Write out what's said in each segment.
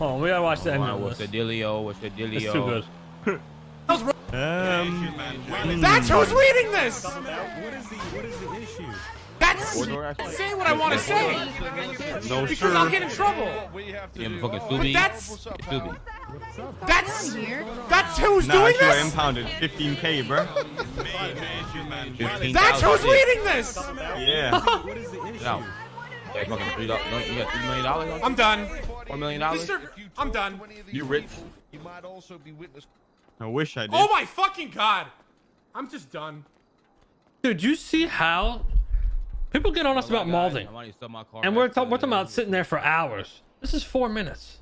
Oh, we gotta watch the end of What's the this. dealio? What's the dealio? It's too good. That's who's reading this. What is the issue? That's say what I want to say. No, Because sir. I'll get in trouble. Yeah, fucking But Scooby. that's Scooby. that's who's doing I this. impounded 15K, bro. That's who's reading this. Yeah. What is the issue? No. Yeah, fucking $3. You got $3 million on you? I'm done. $4 million? I'm done. You rich? I wish I did. Oh my fucking god. I'm just done. Dude, you see how people get on us about Malding, and we're talking about sitting there for hours. This is 4 minutes.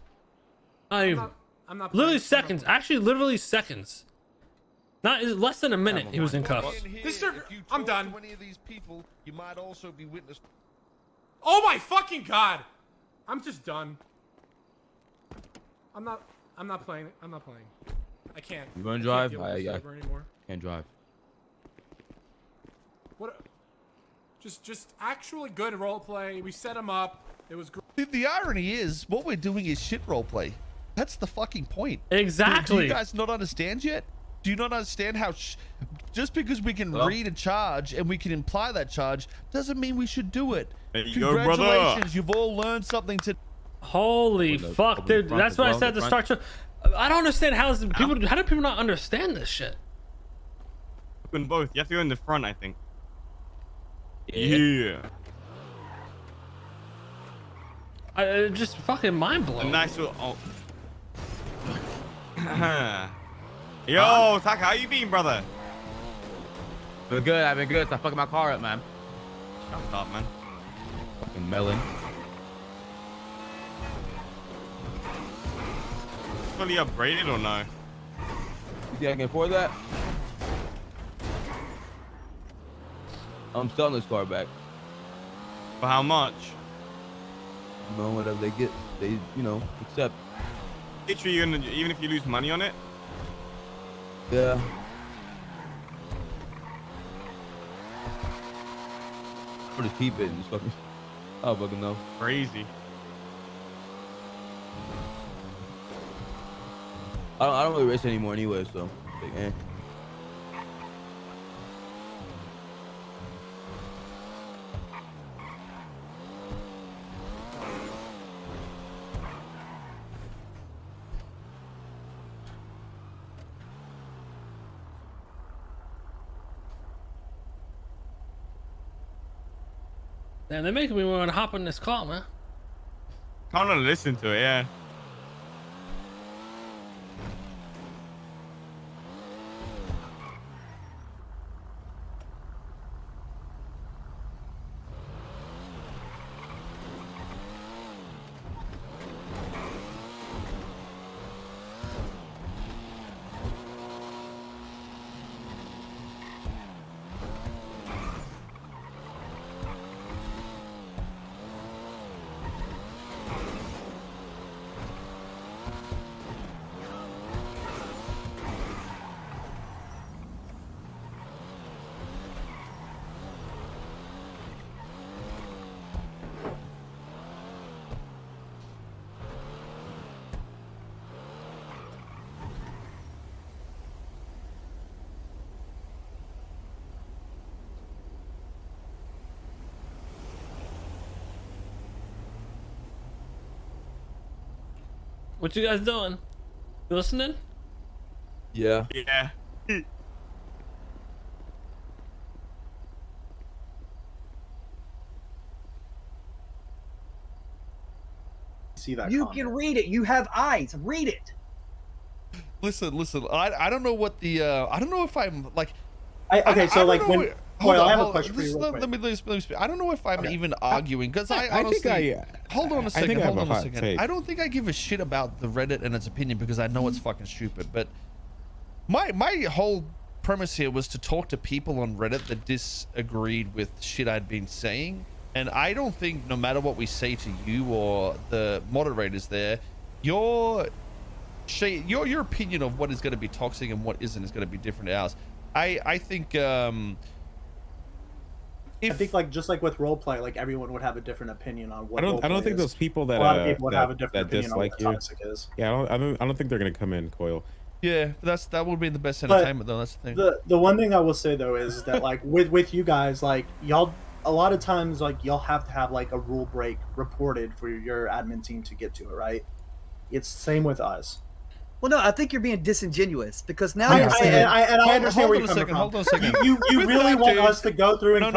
I'm not Literally playing. seconds. Actually, literally seconds. Not less than a minute. He was in cuffs. I'm done. Oh my fucking god. I'm just done. I'm not playing it. I'm not playing. I can't. You gonna I drive? can't deal with this server anymore. Can't drive. What? Just actually good roleplay. We set him up. It was great. The irony is, what we're doing is shit roleplay. That's the fucking point. Exactly. Do you guys not understand yet? Do you not understand how just because we can read a charge and we can imply that charge doesn't mean we should do it? There you go, brother. Congratulations, you've all learned something to. Holy fuck, dude. That's what I said at the start. I don't understand how do people not understand this shit? In both. You have to go in the front, I think. Yeah. Just fucking mind A blowing. nice little. Yo, Taka, how you been, brother? Been good. I've been good. Stop fucking my car up, man. Shut up, man. Fucking melon. Fully upgraded or no? You think I can afford that? I'm selling this car back. For how much? You know, whatever they get, they, you know, accept. Literally, you're gonna, even if you lose money on it. Yeah. Or just keep it and just fucking. I don't fucking know. Crazy. I don't really race anymore anyway, so. Like, eh. Damn, they're making me want to hop in this car, man. Kind of listen to it, yeah. What you guys doing? You listening? Yeah. Yeah. See that You comment. can read it. You have eyes. Read it. Listen. I don't know what the I don't know if I'm like. Okay, so like when. Hold Coil, on, I have a hold on. question for you. real Let quick. me speak. I don't know if I'm Okay. even arguing because I honestly. think hold on a second. I have Hold on a a hot second. take. I don't think I give a shit about the Reddit and its opinion because I know it's fucking stupid. But my whole premise here was to talk to people on Reddit that disagreed with shit I'd been saying. And I don't think no matter what we say to you or the moderators there, your opinion of what is going to be toxic and what isn't is going to be different to ours. I think I think like just like with roleplay, like everyone would have a different opinion on what. I don't think those people that a lot of people would have a different that opinion on what dislike you. toxic is. Yeah, I don't think they're gonna come in, Coil. Yeah, that would be the best entertainment though. That's the thing. The one thing I will say though is that like with you guys, like y'all, a lot of times like y'all have to have like a rule break reported for your admin team to get to it, right? It's same with us. Well, no, I think you're being disingenuous because now I you're saying. I understand where you're coming from. Hold on a second. You really want us to go through and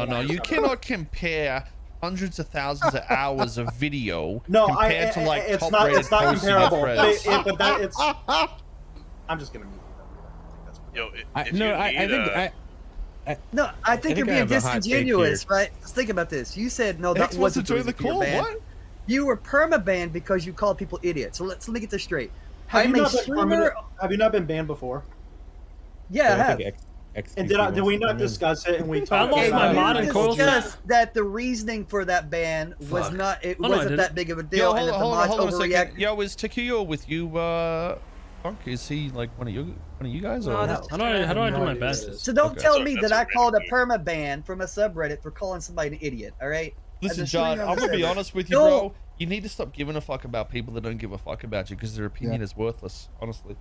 No. You cannot compare hundreds of thousands of hours of video compared to like it's top-rated not posting comparable. threads. But that it's. I'm just gonna mute you. I think you're being disingenuous, right? Let's think about this. You said no, that X wants to wasn't join the call. What? You were perma-banned because you called people idiots. So let me get this straight. Have you not been banned before? Yeah, I have. And did we not discuss it? And we talked lost my mod in Koils. Just that the reasoning for that ban was not. It wasn't that big of a deal. Yo, hold on a second. Overreact. Yo, is Takuyo with you, Punk? Is he like one of you guys? Or? No, how do I do my badges? So don't tell me that I called a perma ban from a subreddit for calling somebody an idiot. All right. Listen, John, I'm gonna be honest with you, bro. You need to stop giving a fuck about people that don't give a fuck about you because their opinion is worthless, honestly.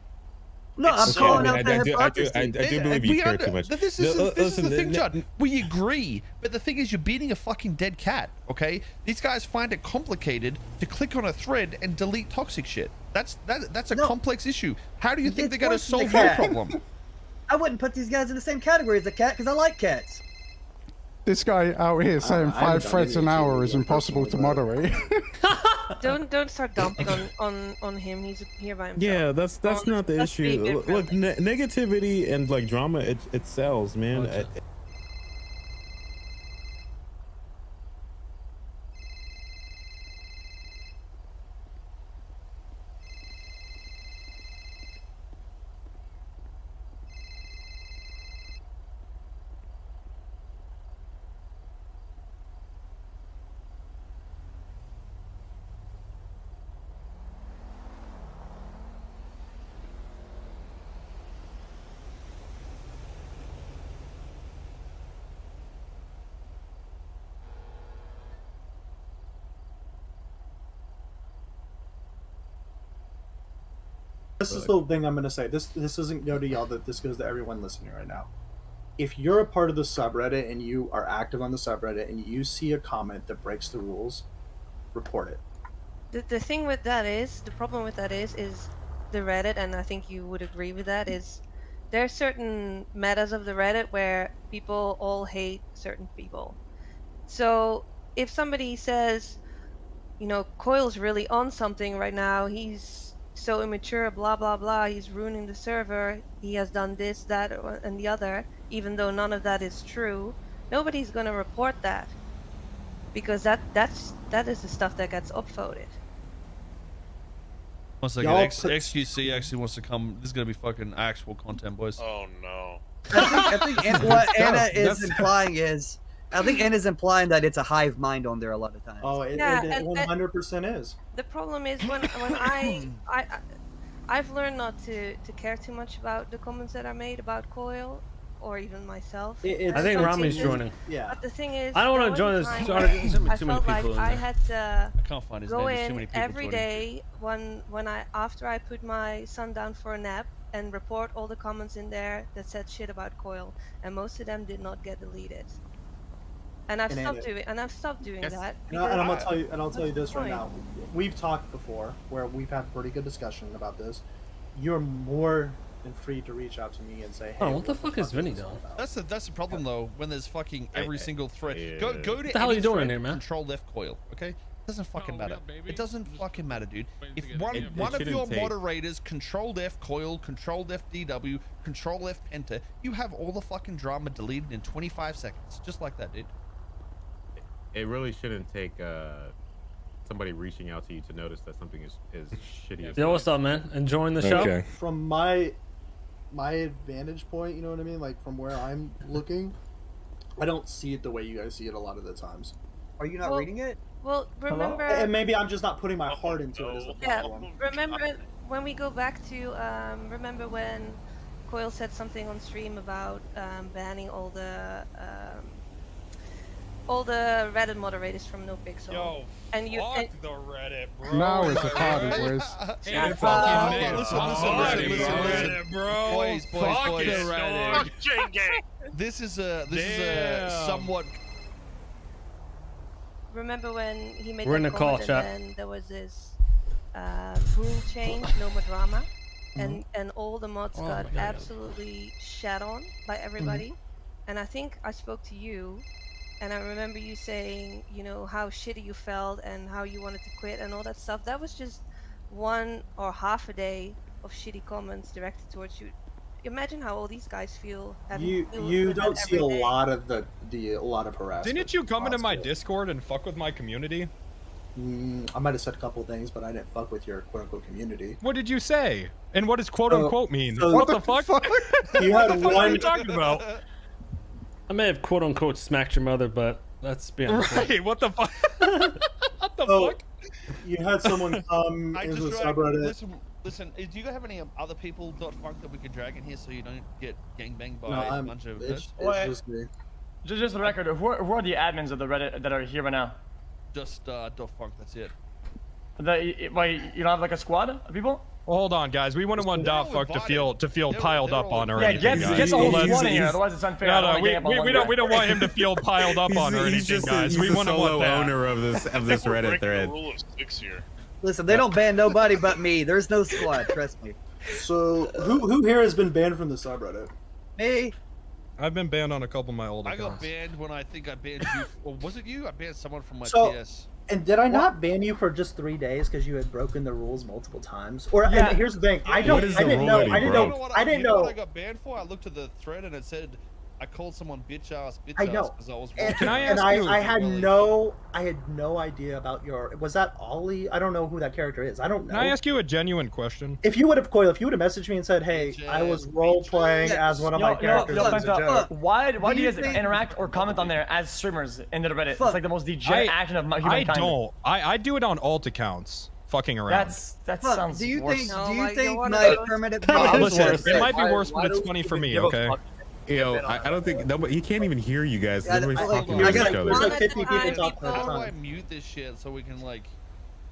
No, I'm calling out the hypocrisy. I do believe you care too much. This is the thing, John. We agree, but the thing is, you're beating a fucking dead cat. Okay, these guys find it complicated to click on a thread and delete toxic shit. That's a complex issue. How do you think they're gonna solve your problem? I wouldn't put these guys in the same category as a cat because I like cats. This guy out here saying 5 threads an hour is impossible to moderate. Don't start dumping on him. He's here by himself. Yeah, that's not the issue. Look, negativity and like drama, it sells, man. This is the thing I'm going to say. This doesn't go to y'all. That this goes to everyone listening right now. If you're a part of the subreddit and you are active on the subreddit and you see a comment that breaks the rules, report it. The thing with that is, the problem with that is the Reddit, and I think you would agree with that, is there are certain metas of the Reddit where people all hate certain people. So if somebody says, you know, Koils really on something right now, he's so immature, blah blah blah, he's ruining the server, he has done this, that, and the other, even though none of that is true, nobody's gonna report that because that is the stuff that gets upvoted. One second, XQC actually wants to come. This is gonna be fucking actual content, boys. Oh no. I think what Anna is implying is, I think Anna's implying that it's a hive mind on there a lot of times. Oh, it 100% is. The problem is when I've learned not to care too much about the comments that are made about Koil, or even myself. I think Rami's joining. Yeah. But the thing is, I don't want to join this. I felt like I had to I can't find his go name. There's too many in people every joining. day after I put my son down for a nap and report all the comments in there that said shit about Koil, and most of them did not get deleted. And I've stopped doing that. And I'm gonna tell you, and I'll tell you this right now. We've talked before where we've had pretty good discussion about this. You're more than free to reach out to me and say, "Hey, oh, what the fuck is Vinny doing?" That's the problem though. When there's fucking every single thread. Go to what the hell are you doing in here, man? Control F Koil, okay? It doesn't fucking matter. It doesn't fucking matter, dude. If one of your moderators Control F Koil, Control F DW, Control F Penta, you have all the fucking drama deleted in 25 seconds, just like that, dude. It really shouldn't take somebody reaching out to you to notice that something is shitty. Yo, what's up, man? Enjoying the show? Okay. From my vantage point, you know what I mean? Like from where I'm looking, I don't see it the way you guys see it a lot of the times. Are you not reading it? Well, remember. And maybe I'm just not putting my heart into it. Is the problem. Remember when we go back to remember when Koil said something on stream about banning all the Reddit moderators from NoPixel. Yo, and you fuck and, the Reddit, bro. Now is the party, boys. Hey, listen, bro. Boys. Fuck the Reddit. This is a somewhat. Remember when he made We're that in a call comment chat. and then there was this rule change, no more drama, and all the mods Oh got my God. absolutely shat on by everybody. And I think I spoke to you, and I remember you saying, you know, how shitty you felt and how you wanted to quit and all that stuff. That was just one or half a day of shitty comments directed towards you. Imagine how all these guys feel. You don't see a lot of a lot of harassment. Didn't you come into my Discord and fuck with my community? I might have said a couple things, but I didn't fuck with your quote-unquote community. What did you say? And what does quote-unquote mean? so what the fuck? You had what the fuck are one. you talking about? I may have quote unquote smacked your mother, but that's beyond the point. Right, what the fuck? What the So, fuck? You had someone come into the subreddit. Listen, do you have any other people .fuck that we could drag in here so you don't get gangbanged by No, a bunch of it's just me. Just for the record, who are the admins of the Reddit that are here right now? Just .fuck, that's it. Wait, you don't have like a squad of people? Well, hold on, guys. We wouldn't want .fuck to feel piled up on or anything, guys. Get the whole squad in here, otherwise it's unfair. No, we don't want him to feel piled up on or anything, guys. We wouldn't want that. owner of this Reddit thread. Rule of 6 here. Listen, they don't ban nobody but me. There's no squad, trust me. So who here has been banned from the subreddit? Me. I've been banned on a couple of my old accounts. I got banned when I think I banned you. Or was it you? I banned someone from my So- TS. And did I not ban you for just 3 days because you had broken the rules multiple times? Or and here's the thing, I didn't know. You know what I got banned for? I looked at the thread and it said I called someone bitch ass I know. because I was wrong. And, Can I ask you? I had no idea about your. Was that Ollie? I don't know who that character is. I don't know. Can I ask you a genuine question? If you would have messaged me and said, "Hey, I was role playing as one of my characters," as a joke. Why do you guys interact or comment on there as streamers in the Reddit? It's like the most degenerate action of humankind. I don't. I do it on alt accounts. Fucking around. That sounds Do you worse. think my permanent Listen, it might be worse, but it's funny for me. Okay. Yo, I don't think nobody. He can't even hear you guys. Everybody's talking I over got- each other. there's like 50 people talking How at do a I time. mute this shit so we can like?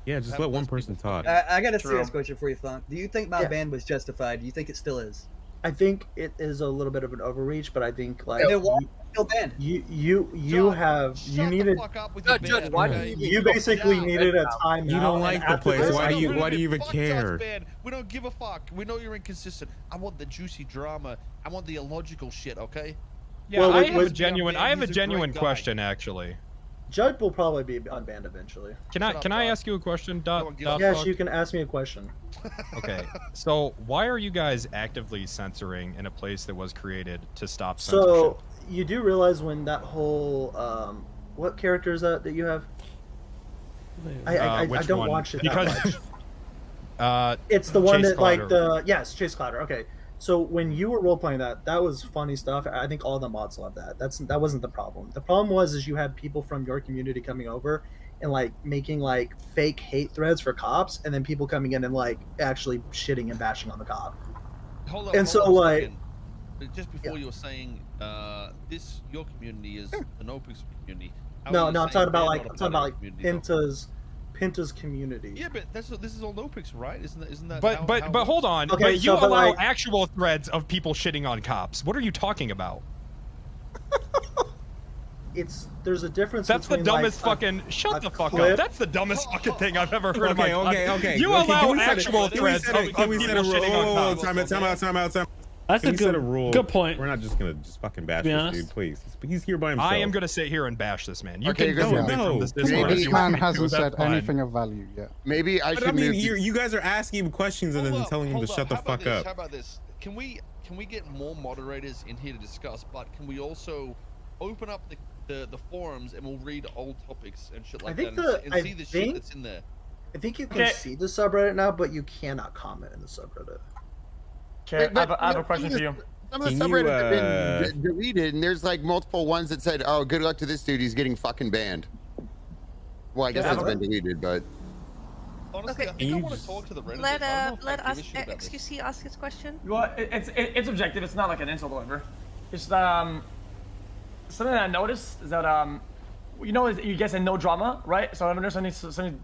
Yeah, just let one person talk. I got a serious question for you, Thunk. Do you think my Yeah. ban was justified? Do you think it still is? I think it is a little bit of an overreach, but I think like Then why still banned? you Shut needed the fuck up with your Judge, ban, why do okay? you basically needed a timeout. You don't like and the after place. this, Why I do you don't give a even Fuck care? Judge ban. We don't give a fuck. We know you're inconsistent. I want the juicy drama. I want the illogical shit. Okay. Yeah, Well, I have a with- genuine. I have a He's a great genuine guy. question actually. Judd will probably be unbanned eventually. Can Shut I up, ask you a question? one gives a Yes, Fuck? you can ask me a question. Okay. So why are you guys actively censoring in a place that was created to stop So censorship? you do realize when that whole what character is that you have? I Which don't one? watch it Because that much. It's the one Chase that like Clouder. Chase Clouder. Okay, so when you were role playing that was funny stuff. I think all the mods love that. That wasn't the problem. The problem was you had people from your community coming over and like making like fake hate threads for cops, and then people coming in and like actually shitting and bashing on the cop. Hold And hold so, a like- second. Just before you were saying your community is the NoPixel community. How No, are you I'm saying talking about they're like not a I'm talking part about of like the community, though? Pinta's community. Yeah, but this is all NoPixel, right? Isn't that? But how but it hold works? on. Okay, but you so, but, allow like- actual threads of people shitting on cops. What are you talking about? There's a difference. That's the between, dumbest like, fucking. Shut the fuck clip- up. That's the dumbest fucking thing I've ever heard in my life. Okay. You Okay, allow can we set actual can we threads set of a- people can we set a rule? shitting on Whoa, cops. time out. That's Can a we set a rule? good point. We're not just gonna just fucking bash Be this honest. dude, please. He's here by himself. I am gonna sit here and bash this man. You Okay, can you're remove gonna- me from this No, Discord if This you man want me to, hasn't that's said fine. anything of value yet. Maybe I But should I mean, move. you guys are asking him questions and then Hold up, telling him to hold shut up. the How about fuck this? up. How about this? Can we get more moderators in here to discuss? But can we also open up the forums and we'll read old topics and shit like think that and I see the think- shit that's in there? I think you can Okay. see the subreddit now, but you cannot comment in the subreddit. Okay, I have a question for you. Some of the Can you, subreddits have been deleted, and there's like multiple ones that said, "Oh, good luck to this dude. He's getting fucking banned." Well, I guess Yeah, it's been deleted, but Honestly, I think I want to talk to the Reddit. Let XQC ask his question. Well, it's objective. It's not like an insult or whatever. It's something that I noticed is that you know, you guys say no drama, right? So whenever somebody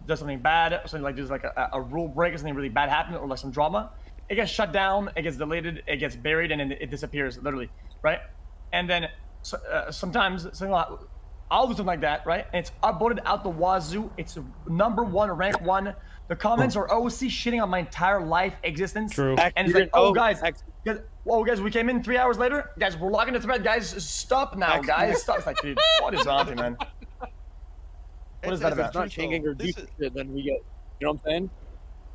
does something bad, or something like there's like a rule break or something really bad happened, or like some drama, it gets shut down, it gets deleted, it gets buried, and then it disappears literally, right? And then sometimes I'll do something like that, right? And it's upvoted out the wazoo. It's #1, rank 1. The comments are OC shitting on my entire life existence. True. And it's like, oh guys, we came in 3 hours later. Guys, we're locking the thread. Guys, stop now, guys. Stop. It's like, dude, what is wrong with you, man? What is that about? It's not changing or deep shit, then we get, you know what I'm saying?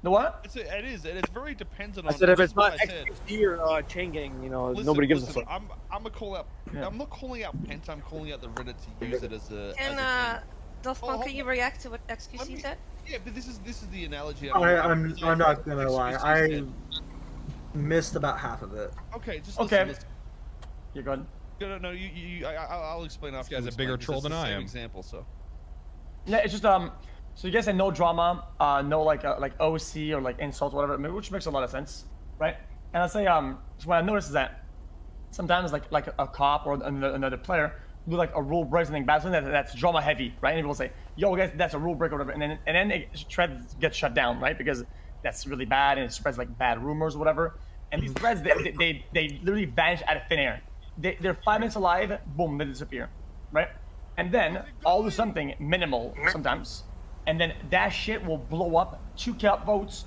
The what? It is. It's very dependent on. I said if it's not XQC or chain gang, you know, nobody gives a fuck. I'm gonna call out. Yeah. I'm not calling out Penta. I'm calling out the Reddit to use it as a. Can Dolphon, can you react to what XQC said? Yeah, but this is the analogy. I'm not gonna lie. I missed about half of it. Okay, just okay. Listen. You're good. No, I'll explain after. This guy's a bigger troll than I am. Example, so. Yeah, it's just so you guys said no drama, no like OC or like insults, whatever, which makes a lot of sense, right? And I'll say so what I noticed is that sometimes like a cop or another player do like a rule break, something bad, something that's drama heavy, right? And people say, yo guys, that's a rule break or whatever, and then threads get shut down, right? Because that's really bad and it spreads like bad rumors or whatever. And these threads they literally vanish out of thin air. They're 5 minutes alive, boom, they disappear, right? And then I'll do something minimal sometimes, and then that shit will blow up. 2K upvotes.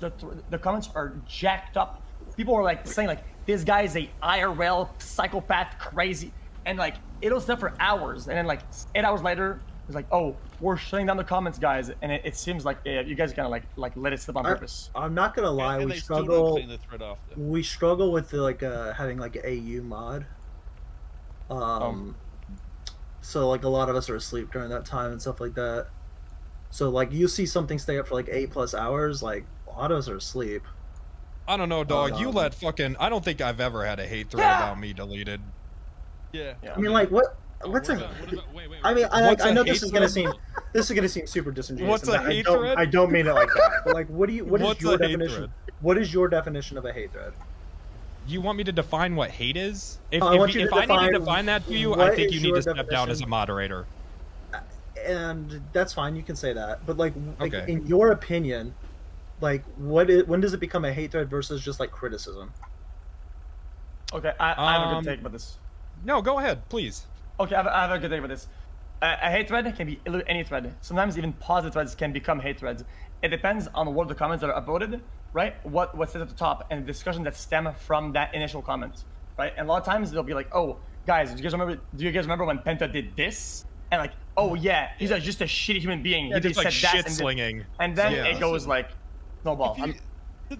The comments are jacked up. People are like saying like this guy is a IRL psychopath, crazy, and like it'll stay for hours. And then like 8 hours later, it's like, oh, we're shutting down the comments, guys. And it seems like you guys kind of like let it slip on purpose. I'm not gonna lie, we struggle. We struggle with the, like having like an AU mod. So like a lot of us are asleep during that time and stuff like that. So like you see something stay up for like 8+ hours, like a lot of us are asleep. I don't know, dog. You let fucking. I don't think I've ever had a hate thread about me deleted. Yeah. I mean, like what's a? I mean, I know this is gonna seem super disingenuous. What's a hate thread? I don't mean it like that. But like, what is your definition? What is your definition of a hate thread? You want me to define what hate is? If I need to define that to you, I think you need to step down as a moderator. And that's fine, you can say that. But like okay. In your opinion, like when does it become a hate thread versus just like criticism? Okay, I have a good take about this. No, go ahead, please. Okay, I have a good take about this. A hate thread can be any thread. Sometimes even positive threads can become hate threads. It depends on what the comments that are upvoted, right? What says at the top, and the discussion that stem from that initial comment, right? And a lot of times they'll be like, "Oh, guys, do you guys remember when Penta did this?" And like, "Oh yeah, he's just a shitty human being. Yeah, he just said like that shit slinging." And then it goes like snowball.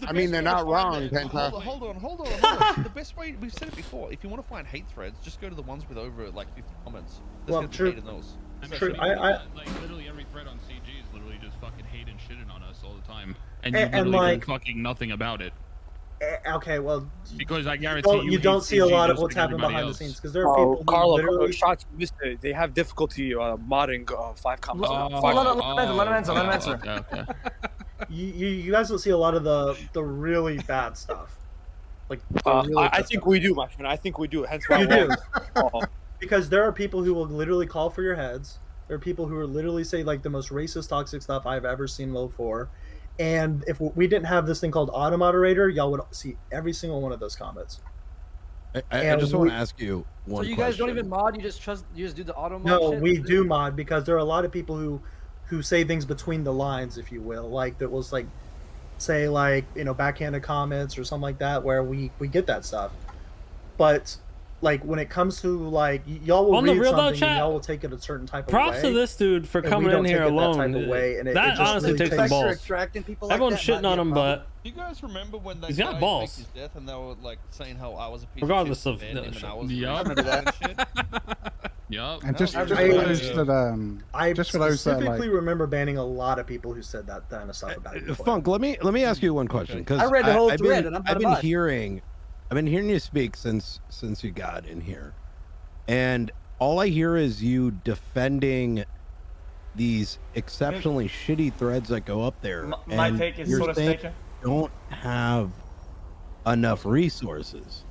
I mean, they're not wrong, Penta. Hold on. The best way, we've said it before, if you want to find hate threads, just go to the ones with over like 50 comments. Well, true. Those. True. Like literally every thread on CG is literally just fucking hating and shitting on us all the time, and you literally like, do fucking nothing about it. Okay, well, because I guarantee you don't see a lot of what's happening behind the scenes because there are people. Carlo, literally... shots missed it. They have difficulty modding 5 comments. Let him answer. Okay. You guys don't see a lot of the really bad stuff. Like I think we do, my friend. I think we do. Hence why you do. Because there are people who will literally call for your heads. There are people who will literally say like the most racist, toxic stuff I've ever seen Low for. And if we didn't have this thing called auto moderator, y'all would see every single one of those comments. I just want to ask you one question. So you guys don't even mod? You just do the auto mod? No, shit? we do mod because there are a lot of people who say things between the lines, if you will, like that was like say like backhanded comments or something like that where we get that stuff. But like when it comes to like y'all will read something and y'all will take it a certain type of way. Props to this dude for coming in here alone. That honestly takes some balls. Everyone's shitting on him, but do you guys remember when he's got balls. His death and they were like saying how I was a piece regardless of shit, Yup. And just for those that I just for those that specifically remember banning a lot of people who said that kind of stuff about you. Funk, let me ask you one question because I read the whole thread and I've been hearing you speak since you got in here, and all I hear is you defending these exceptionally shitty threads that go up there, My and take is you're sort of saying staking. don't have enough resources.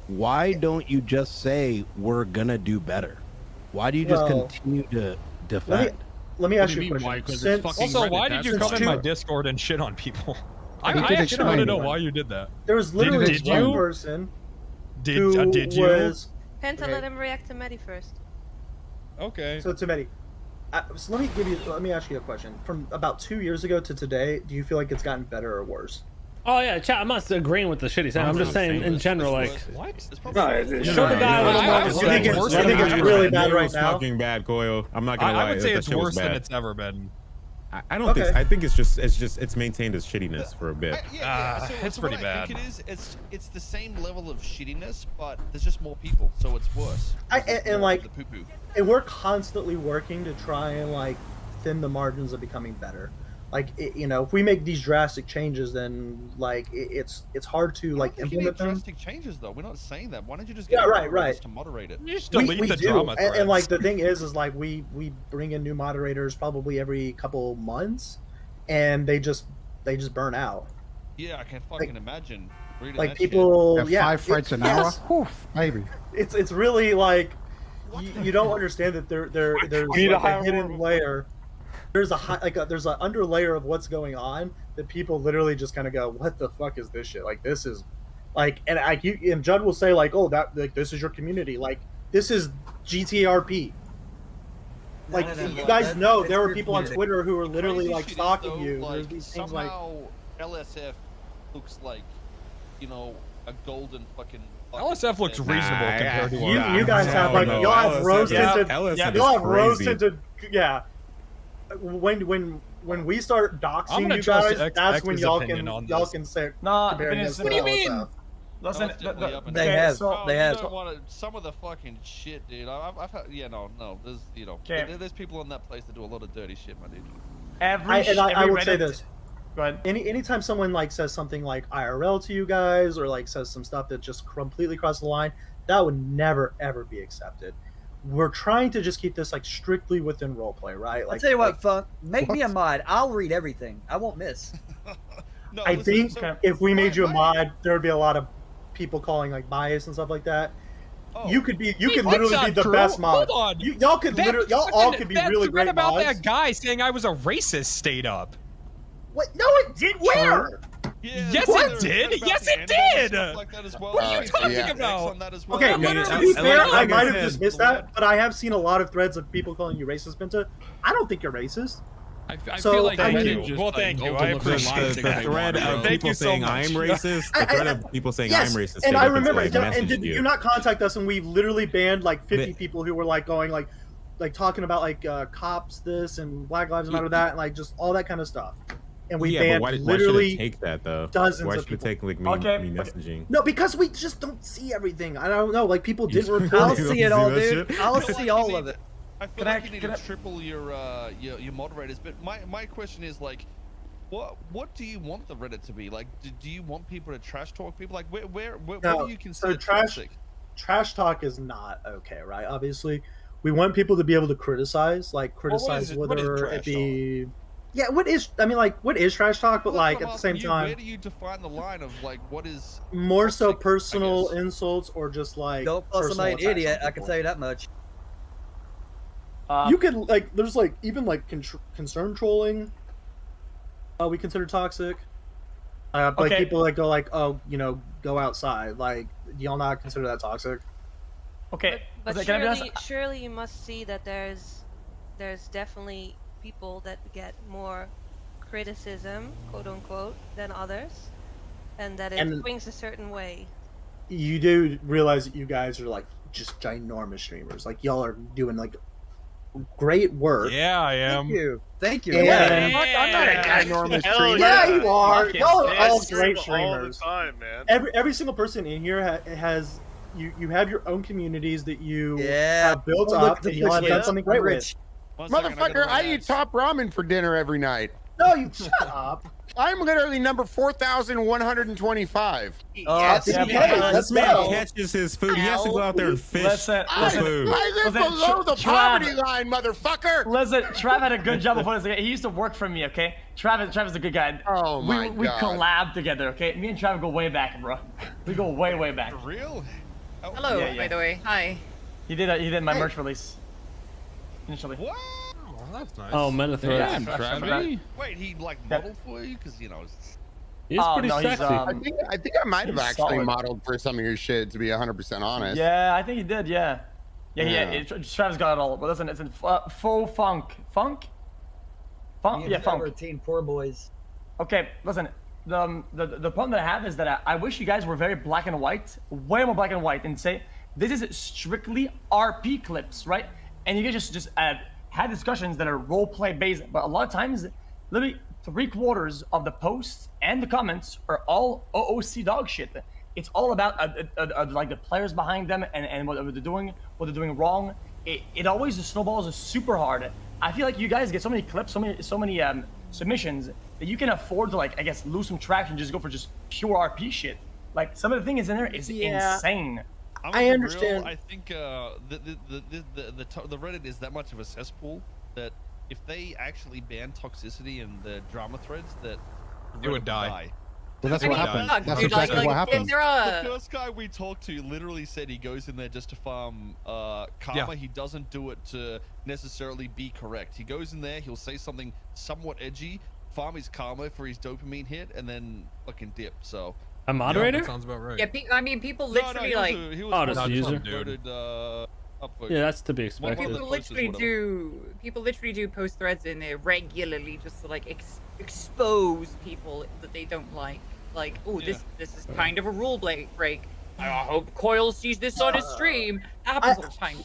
Why don't you just say we're gonna do better? Why do you just continue to defend? Let me ask you a question. Also, why did you come in my Discord and shit on people? I actually want to know why you did that. There was literally one person who was... Penta, let him react to Medi first. Okay. So to Medi, so let me ask you a question. From about 2 years ago to today, do you feel like it's gotten better or worse? Oh yeah, chat. I'm not agreeing with the shit he's saying. I'm just saying in general, like. What? Show the guy a little more respect. I think it's really bad right now. Fucking bad, Koil. I'm not gonna lie. I would say that it's shit was worse than bad. it's ever been. I don't think. So. I think it's maintained as shittiness for a bit. It's pretty bad. I think it is. It's the same level of shittiness, but there's just more people, so it's worse. And we're constantly working to try and like thin the margins of becoming better. Like if we make these drastic changes, then like it's hard to like implement them. Drastic changes though. We're not saying that. Why don't you just get moderators to moderate it? You just delete the drama threads. And like the thing is like we bring in new moderators probably every couple months, and they just burn out. Yeah, I can fucking imagine. Like people, 5 threads an hour. Whew, maybe. It's really like you don't understand that there's like a hidden layer. There's there's an under layer of what's going on that people literally just kind of go, what the fuck is this shit? Like this is like, and Judd will say like, oh, that like this is your community, like this is GTRP. Like you guys know there were people on Twitter who were literally like stalking you. There's these things like LSF looks like, a golden fucking. LSF looks reasonable compared to you guys have like y'all have rose tinted When we start doxing you guys, that's when y'all can say. What do you mean? Listen, they have. Some of the fucking shit, dude. I've had, There's there's people in that place that do a lot of dirty shit, my dude. I would say this. Go ahead. Anytime someone like says something like IRL to you guys, or like says some stuff that just completely crosses the line, that would never ever be accepted. We're trying to just keep this like strictly within roleplay, right? Like, I'll tell you what, Funk. Make me a mod. I'll read everything. I won't miss. I think if we made you a mod, there would be a lot of people calling like bias and stuff like that. You could literally be the best mod. Hold on. Y'all all could be really great about mods. that guy saying I was a racist stayed up. What? No, it did. Where? Yes, it did. Yes, it did. What are you talking about? Okay, to be fair, I might have dismissed that, but I have seen a lot of threads of people calling you racist, Penta. I don't think you're racist. I feel like thank you. Well, thank you. I appreciate the thread of people saying I'm racist. The thread of people saying I'm racist. And I remember, and did you not contact us? And we've literally banned like 50 people who were like going like talking about like cops this and Black Lives Matter that and like just all that kind of stuff. And we banned literally should it take that though? Dozens why of should people. it take like me messaging? No, because we just don't see everything. I don't know. Like people didn't report. I'll see it all, dude. I'll see all of it. I feel like you need to triple your moderators, but my question is like, what do you want the Reddit to be like? Do you want people to trash talk people? Like where do you consider trash talk is not okay, right? Obviously, we want people to be able to criticize, whether it be. Yeah, what is trash talk? But like at the same time, where do you define the line of like what is more so personal insults or just like don't call somebody an idiot? I can tell you that much. You can like there's like even like concern trolling. We consider toxic. Like people like go like go outside. Like do y'all not consider that toxic? Okay, but surely you must see that there's definitely people that get more criticism, quote unquote, than others, and that it swings a certain way. You do realize that you guys are like just ginormous streamers. Like y'all are doing like great work. Yeah, I am. Thank you. Yeah. I'm not a ginormous streamer. Yeah, you are. Y'all are all great all streamers. the time, man. Every single person in here has you have your own communities that you have built up, and y'all have done something great with. Motherfucker, I eat top ramen for dinner every night. No, you shut up. I'm literally number 4,125. That's This man metal. catches his food. He has to go out there and fish Listen, for food. I live below the poverty line, motherfucker. Listen, Trav had a good job before this. He used to work for me, okay? Travis a good guy. Oh my we God. collab together, okay? Me and Trav go way back, bro. We go way back. For real? Oh, Hello, yeah. by the way. Hi. He did my merch release. Initially. What? That's nice. Oh, Metathread. Damn, Travis. Wait, he like modeled for you? Because, you know, He's pretty sexy. I think I might have he's actually solid. modeled for some of your shit, to be 100% honest. Yeah, I think he did, yeah. Yeah. Travis got it all. But listen, it's in faux funk. Funk? Yeah, funk. Teen poor boys. Okay, listen. The problem that I have is that I wish you guys were very black and white, way more black and white, and say this is strictly RP clips, right? And you guys just had discussions that are role play based, but a lot of times, literally 3/4 of the posts and the comments are all OOC dog shit. It's all about like the players behind them and what they're doing wrong. It always snowballs super hard. I feel like you guys get so many clips, so many submissions that you can afford to, like, I guess, lose some traction, just go for just pure RP shit. Like, some of the things in there is insane. I understand. Real, I think the Reddit is that much of a cesspool that if they actually ban toxicity in the drama threads, that it would die. Well, that's what happened. That's exactly what happened. The first guy we talked to literally said he goes in there just to farm karma. Yeah. He doesn't do it to necessarily be correct. He goes in there, he'll say something somewhat edgy, farm his karma for his dopamine hit, and then fucking dip. So a moderator? That sounds about right. Yeah, I mean, people literally he was just a user. voted, Yeah, that's to be expected. People literally do post threads in there regularly just to like expose people that they don't like. Like, oh, this is kind of a rule break. I hope Koils sees this on his stream. That happens all the time.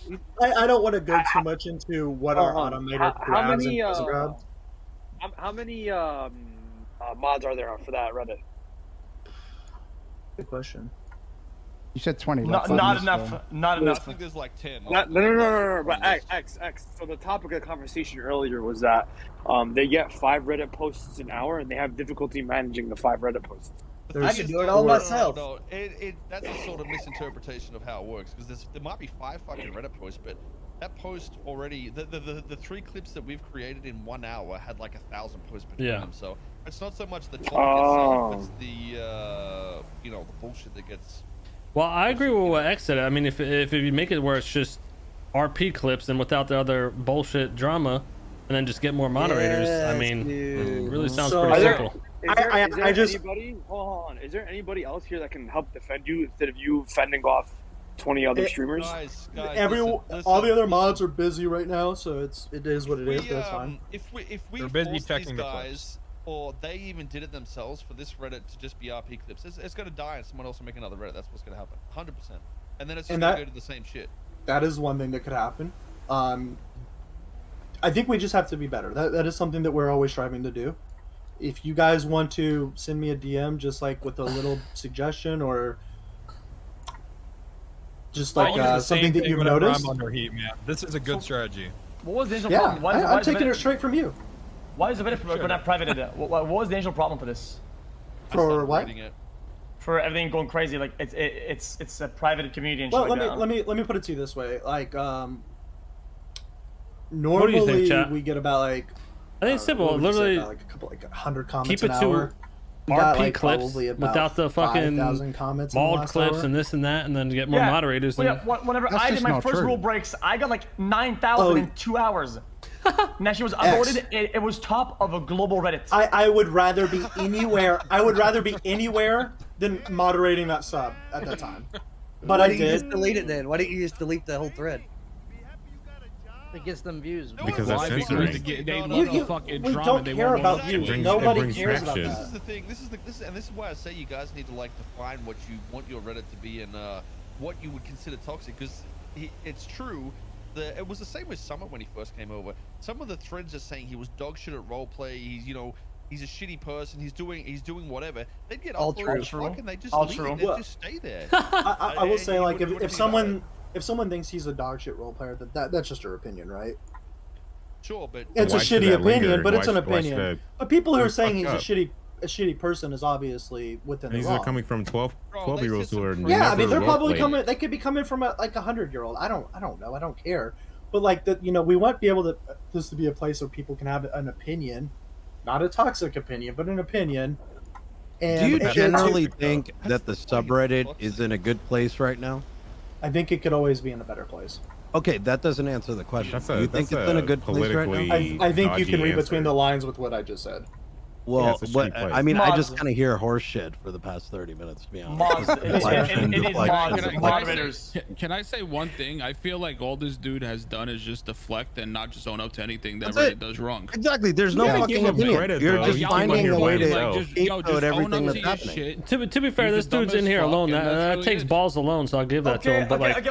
I don't want to go too much into what our automator grabs and doesn't grab. How many mods are there for that Reddit? Good question. You said 20. Not enough. Not I enough. think there's like 10. No. But X. So the topic of the conversation earlier was that they get 5 Reddit posts an hour, and they have difficulty managing the 5 Reddit posts. I can do it all myself. No, that's a sort of misinterpretation of how it works, because there might be 5 fucking Reddit posts, but that post already, the 3 clips that we've created in 1 hour had like 1,000 posts between them. So it's not so much the topic itself, it's the the bullshit that gets. Well, I agree with what X said. I mean, if you make it where it's just RP clips and without the other bullshit drama, and then just get more moderators, I mean, it really sounds pretty simple. Is there anybody else here that can help defend you instead of you fending off 20 other streamers? Guys, all the other mods are busy right now, so it is what it is. But that's fine. If we They're busy force checking these the guys, or they even did it themselves for this Reddit to just be RP clips, it's going to die, and someone else will make another Reddit. That's what's going to happen, 100%. And then it's just going to go to the same shit. That is one thing that could happen. I think we just have to be better. That is something that we're always striving to do. If you guys want to send me a DM, just like with a little suggestion or just like something that you've noticed. I'm under heat, man. This is a good strategy. What was the initial problem? I'm taking it straight from you. Why is it not private? What was the initial problem for this? For what? For everything going crazy, like it's a private community and well, shit let me put it to you this way. Like What do you think, normally chat? we get about like I think it's simple. Literally, like a couple 100 comments keep it an to hour. We got, RP like, clips probably about without the fucking 5,000 comments in the bald last clips hour. and this and that, and then get more moderators. Well, And... yeah, whenever I did my first rule breaks, I got like 9,000 in 2 hours. And that shit was uploaded. It was top of a global Reddit. I would rather be anywhere. I would rather be anywhere than moderating that sub at that time. But Why I didn't you did. just delete it then? Why didn't you just delete the whole thread? It gets them views. Because that's censoring. They love the fucking we drama. don't They care want about more you. views. Nobody cares about This that. is the thing. This is why I say you guys need to like define what you want your Reddit to be and what you would consider toxic. Because it's true. It was the same with Summer when he first came over. Some of the threads are saying he was dog shit at roleplay. He's a shitty person. He's doing whatever. They'd get All uploaded true. and they just All leave. true. They just stay there. I will say, like, if someone someone thinks he's a dog shit role player, that's just her opinion, right? Sure, but it's a Why should shitty that opinion, linger? but it's an Why opinion. should- But people who are It's saying he's fucked a shitty person is obviously within the These wrong. are coming from 12-year-olds who are Yeah, I mean, they're never probably roleplayed. coming. They could be coming from like 100-year-old. I don't know. I don't care. But like that, we want to be able to this to be a place where people can have an opinion, not a toxic opinion, but an opinion. And Do you it- generally think that the subreddit is in a good place right now? I think it could always be in a better place. Okay, that doesn't answer the question. That's Do you think it's in a good place right now? I think you can read between the lines with what I just said. Well, it's a what, shitty place. I mean, I Mods. just kind of hear horse shit for the past 30 minutes, to be honest. Mods. It is mods. Can I Moderators. say- Can I say one thing? I feel like all this dude has done is just deflect and not just own up to anything that That's Reddit it. does wrong. Exactly. There's no Yeah, fucking give him opinion. credit, You're though. just Yeah, finding a way to just scapegoat own everything up that's to your happening. shit. To be fair, He's this the dumb dude's in as here fuck, alone. and That that's really takes it. balls alone, so I'll give that to him. But like, Wait. I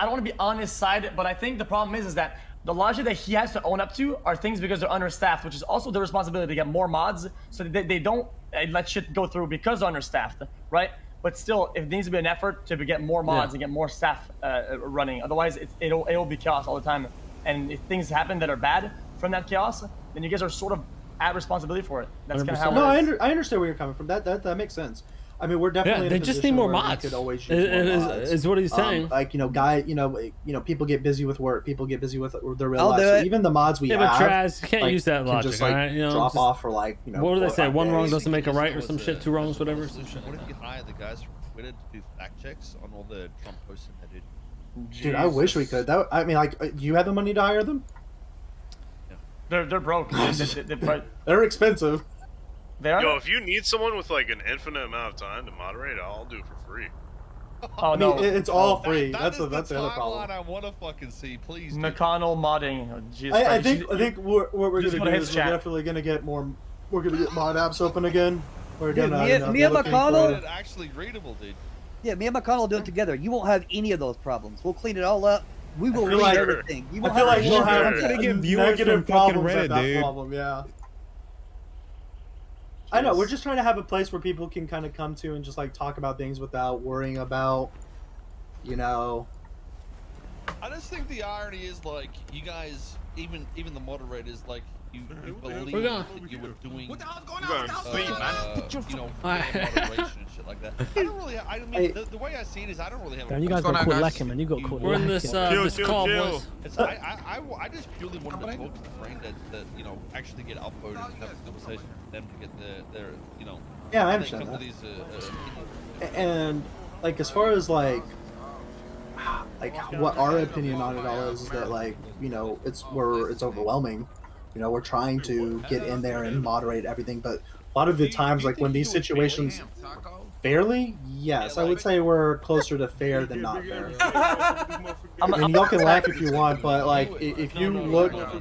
don't want to be on his side, but I think the problem is that the logic that he has to own up to are things because they're understaffed, which is also their responsibility to get more mods, so that they don't let shit go through because they're understaffed, right? But still, it needs to be an effort to get more mods and get more staff running. Otherwise, it'll be chaos all the time. And if things happen that are bad from that chaos, then you guys are sort of at responsibility for it. That's kind of how. No, it is. I understand where you're coming from. That makes sense. I mean, we're definitely Yeah, in they a just position need more where we mods. could always use more mods. Is what he's saying. Like people get busy with work. People get busy with their real I'll lives. do So it. even the mods we Yeah, but have, Traz, you can't like, use that can logic, just like alright? drop Just- off for like what do they 4 or say? 5 One wrong days. doesn't make a right, or some shit. Two wrongs, whatever. Some shit. What if you hire the guys from Twitter to do fact checks on all the Trump posts that they did? Dude, I wish we could. I mean, like, do you have the money to hire them? They're broke. They're expensive. They are. Yo, if you need someone with like an infinite amount of time to moderate, I'll do it for free. Oh I no, it's all free. That's is the other problem. I want to fucking see, please. dude. McConnell modding. Oh, Jesus I Christ. think what we're just gonna go to do his is we're chat. definitely gonna get more. We're gonna get mod apps open again. We're Dude, gonna me be and looking McConnell- for- Actually readable, dude. Yeah, me and McConnell will do it together. You won't have any of those problems. We'll clean it all up. We will feel read like- everything. You I won't feel like any we'll of have that. Gonna get viewers negative from fucking problems at Reddit, that dude. problem. Yeah. I know. We're just trying to have a place where people can kind of come to and just like talk about things without worrying about, I just think the irony is like you guys, even the moderators, like you believe We're gonna- that you were doing. You're going to sleep, man. Moderation and shit like that. I don't really. I mean, the way I see it is, I don't really have. Damn, you guys got caught lacking, man. You got caught We're in lacking. this this call, boys. It's, I just purely wanted to talk to the brain that actually get upvoted and have a conversation with them to get their Yeah, I they understand come to that. these opinions. And like as far as like what our opinion on it all is that like it's overwhelming. We're trying to get in there and moderate everything, but a lot of the times like when these situations fairly, yes, I would say we're closer to fair than not fair. I mean, y'all can laugh if you want, but like if you look, yeah,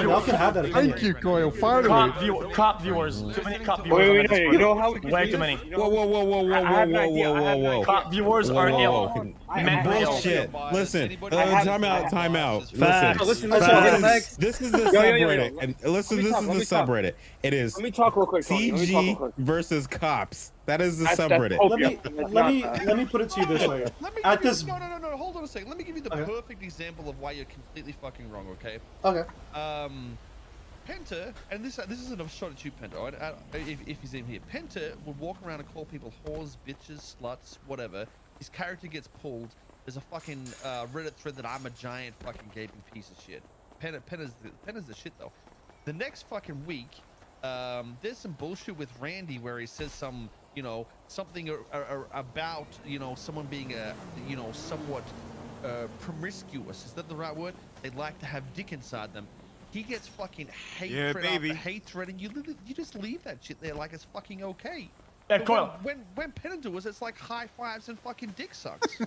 y'all can have that opinion. Thank you, Coil. Finally. Cop viewers. Too many cop viewers. Wait, you know how? Way too many. Whoa. Cop viewers are ill. Mentally ill. Bullshit. Listen, time out. Facts. Listen, Facts. this is the Yo. subreddit. And listen, this is Let the me talk. subreddit. It is Let me talk real quick. Tony. Let me talk real CG quick. versus cops. That is the That's subreddit. Let me put it to you this way. At this, No. Hold on a second. Let me give you the Okay. perfect example of why you're completely fucking wrong. Okay. okay. Penta, and this isn't a shot at you, Penta. If he's in here, Penta would walk around and call people whores, bitches, sluts, whatever. His character gets pulled. There's a fucking Reddit thread that I'm a giant fucking gaping piece of shit. Penta's the shit though. The next fucking week, there's some bullshit with Randy where he says something about someone being somewhat promiscuous. Is that the right word? They like to have dick inside them. He gets fucking hate thread after hate thread, and you just leave that shit there like it's fucking okay. Yeah, But Coil. when Penna does, it's like high fives and fucking dick sucks.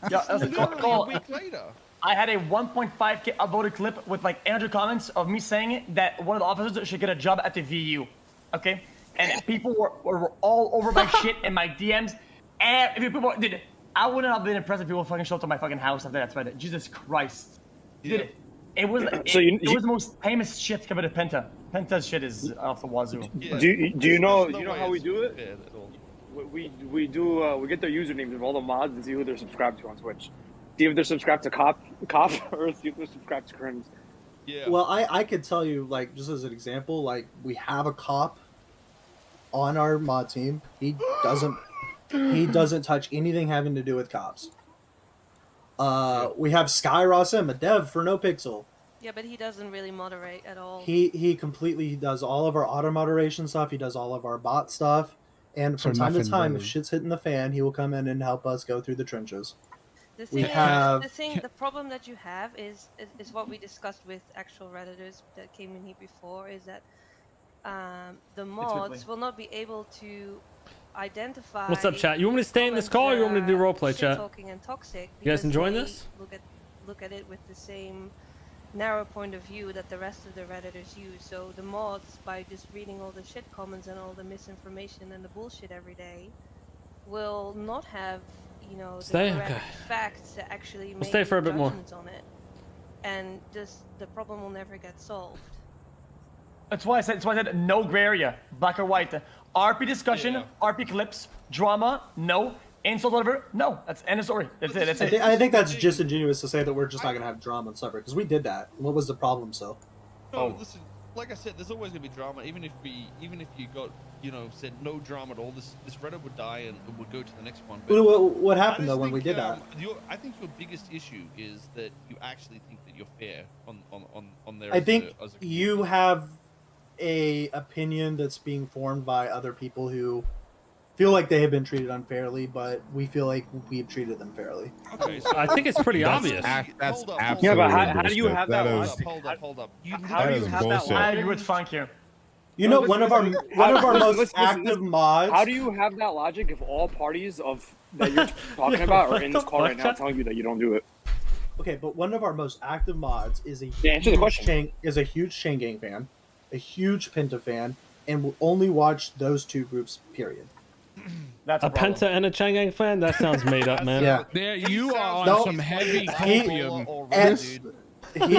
Yeah, Literally Coil. a week later. I had a 1.5K upvoted clip with like 800 comments of me saying that one of the officers should get a job at the VU. Okay? And people were all over my shit in my DMs. And people did. I wouldn't have been impressed if people fucking showed up to my fucking house after that thread. Jesus Christ. Dude, it was it was the most famous shit compared to Penta. Penta's shit is off the wazoo. Yeah. Do you know how we do it? We get their usernames of all the mods and see who they're subscribed to on Twitch. See if they're subscribed to Cop, or see if they're subscribed to Crims. Yeah. Well, I could tell you, like, just as an example, like, we have a cop on our mod team. He doesn't touch anything having to do with cops. We have Sky Rossum, a dev for NoPixel. Yeah, but he doesn't really moderate at all. He completely does all of our auto moderation stuff. He does all of our bot stuff. And from time to time, if shit's hitting the fan, he will come in and help us go through the trenches. The problem that you have is what we discussed with actual Redditors that came in here before, is that the mods will not be able to identify. What's up, chat? You want me to stay in this call, or you want me to do roleplay, chat? Talking and toxic. You guys enjoying this? Look at it with the same narrow point of view that the rest of the Redditors use. So the mods, by just reading all the shit comments and all the misinformation and the bullshit every day, will not have, you know, the correct facts to actually make stay for a bit more on it, and just the problem will never get solved. That's why I said no gray area, black or white. RP discussion, RP clips, drama, no. Insult, whatever, no. That's end of story. That's it. That's it. I think that's disingenuous to say that we're just not gonna have drama and subreddit, because we did that. What was the problem? So. No, listen. Like I said, there's always gonna be drama. Even if you got, you know, said no drama at all, this Reddit would die and it would go to the next one. But what happened though when we did that? I think your biggest issue is that you actually think that you're fair on their. I think you have a opinion that's being formed by other people who feel like they have been treated unfairly, but we feel like we've treated them fairly. Okay, I think it's pretty obvious. That's absolutely yeah, but how do you have that? Hold up. How do you have that? I agree with Frank here. You know, one of our most active mods. How do you have that logic if all parties that you're talking about are in this call right now telling you that you don't do it? Okay, but one of our most active mods is a huge Chain Gang fan, a huge Penta fan, and will only watch those two groups. Period. That's a Penta and a Changang fan? That sounds made up, man. Yeah. There, you are on some heavy copium.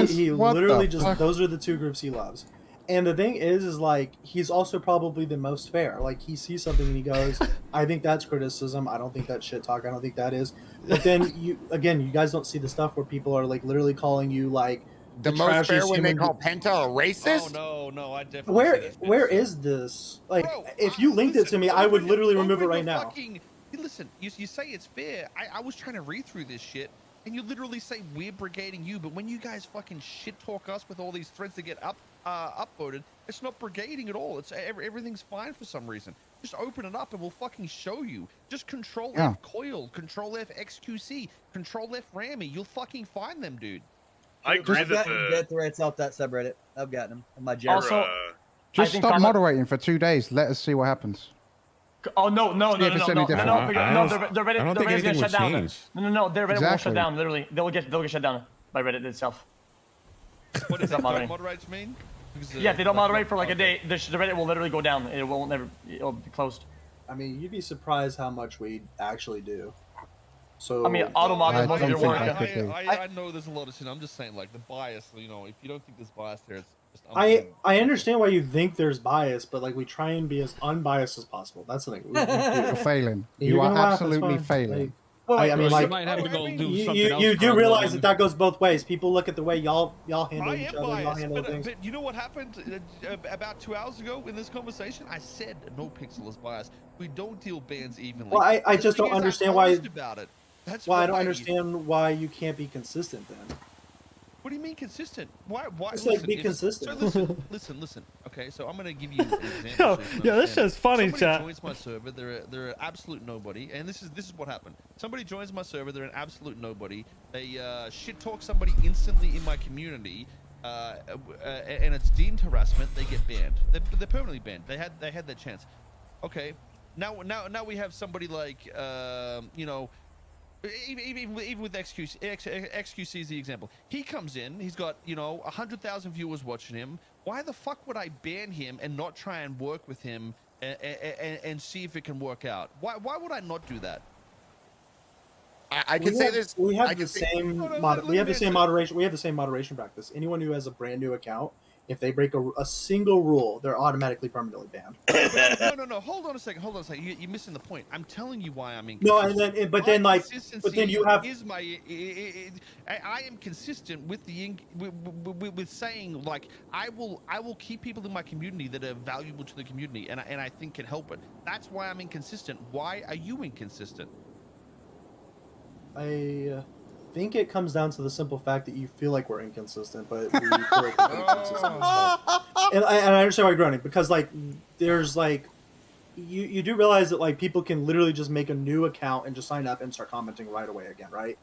He literally just, those are the two groups he loves. And the thing is like, he's also probably the most fair. Like, he sees something and he goes, I think that's criticism. I don't think that's shit talk. I don't think that is. But then, you guys don't see the stuff where people are, like, literally calling you, like, the most fair when they call Penta a racist? Oh, no, I definitely Where is this? Like, bro, if you linked it to me, I would literally remove it right now. Listen, you say it's fair. I was trying to read through this shit, and you literally say we're brigading you, but when you guys fucking shit talk us with all these threads that get upvoted, it's not brigading at all. It's everything's fine for some reason. Just open it up and we'll fucking show you. Just Control F Coil, Control F XQC, Control F Rammy. You'll fucking find them, dude. I agree that death threats off that subreddit. I've gotten them on my job. Also, just stop moderating for 2 days. Let us see what happens. Oh no! The Reddit gonna shut down. No, their Reddit won't shut down. Literally, they'll get shut down by Reddit itself. What does that moderates mean? Yeah, if they don't moderate for like a day, the Reddit will literally go down. It'll be closed. I mean, you'd be surprised how much we actually do. So I mean, auto-mod is most of your work. I know there's a lot of shit. I'm just saying, like, the bias. You know, if you don't think there's bias there, it's just. I understand why you think there's bias, but like, we try and be as unbiased as possible. That's the thing. You're failing. You are absolutely failing. I mean, like, might have to go do you do realize that goes both ways. People look at the way y'all handle each other, y'all handle things. But you know what happened about 2 hours ago in this conversation? I said NoPixel is biased. We don't deal bans evenly. Well, I just don't understand why. About it. That's why I don't understand why you can't be consistent then. What do you mean consistent? Why? Just like be consistent. So listen. Okay, so I'm gonna give you an example. This shit's funny, chat. Somebody joins my server. They're an absolute nobody, and this is what happened. Somebody joins my server. They're an absolute nobody. They shit talk somebody instantly in my community, and it's deemed harassment. They get banned. They're permanently banned. They had their chance. Okay, now we have somebody like you know. Even with XQC is the example. He comes in, he's got, you know, 100,000 viewers watching him. Why the fuck would I ban him and not try and work with him and see if it can work out? Why would I not do that? I can say this. We have the same moderation. We have the same moderation practice. Anyone who has a brand new account If they break a single rule, they're automatically permanently banned. No. Hold on a second. You're missing the point. I'm telling you why I'm No, inconsistent. and then, but then like, but then you have. Is my I am consistent with the with saying like I will keep people in my community that are valuable to the community and I think can help it. That's why I'm inconsistent. Why are you inconsistent? I think it comes down to the simple fact that you feel like we're inconsistent, but we feel like we're inconsistent as well. And I understand why you're grunting, because like there's like you do realize that like people can literally just make a new account and just sign up and start commenting right away again, right?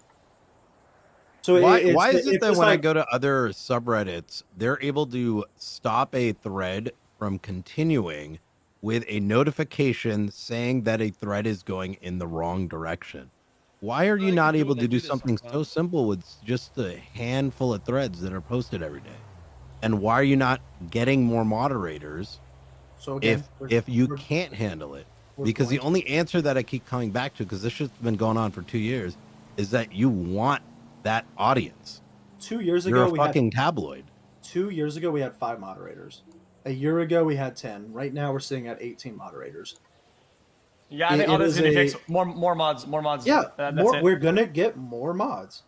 So why is it that when I like, go to other subreddits, they're able to stop a thread from continuing with a notification saying that a thread is going in the wrong direction? Why are you not able to do something so simple with just a handful of threads that are posted every day? And why are you not getting more moderators so again, if you can't handle it? Because the only answer that I keep coming back to, because this shit's been going on for 2 years, is that you want that audience. 2 years You're ago, a fucking tabloid. 2 years ago, we had 5 moderators. A year ago, we had 10. Right now, we're sitting at 18 moderators. Yeah, I think honestly, it takes more mods. Yeah, That's it. we're gonna get more mods.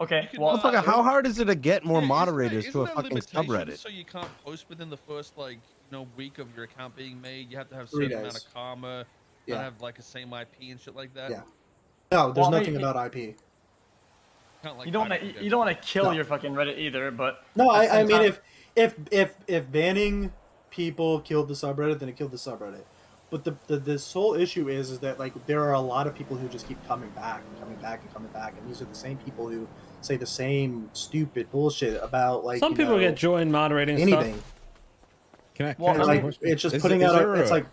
Okay. Well, how hard is it to get more moderators Isn't to a there fucking limitations subreddit? So you can't post within the first week of your account being made. You have to have 3 certain amount days. of karma. Yeah. Not have like the same IP and shit like that. Yeah. No, there's Well, nothing about IP. You don't want to kill your fucking Reddit either, but No, at the I same mean time- if banning people killed the subreddit, then it killed the subreddit. But the sole issue is that like there are a lot of people who just keep coming back and coming back and coming back, and these are the same people who say the same stupid bullshit about like Some people get joined moderating anything. stuff. Can I Well, ask like, a question? it's just Is putting there- out is a, there it's like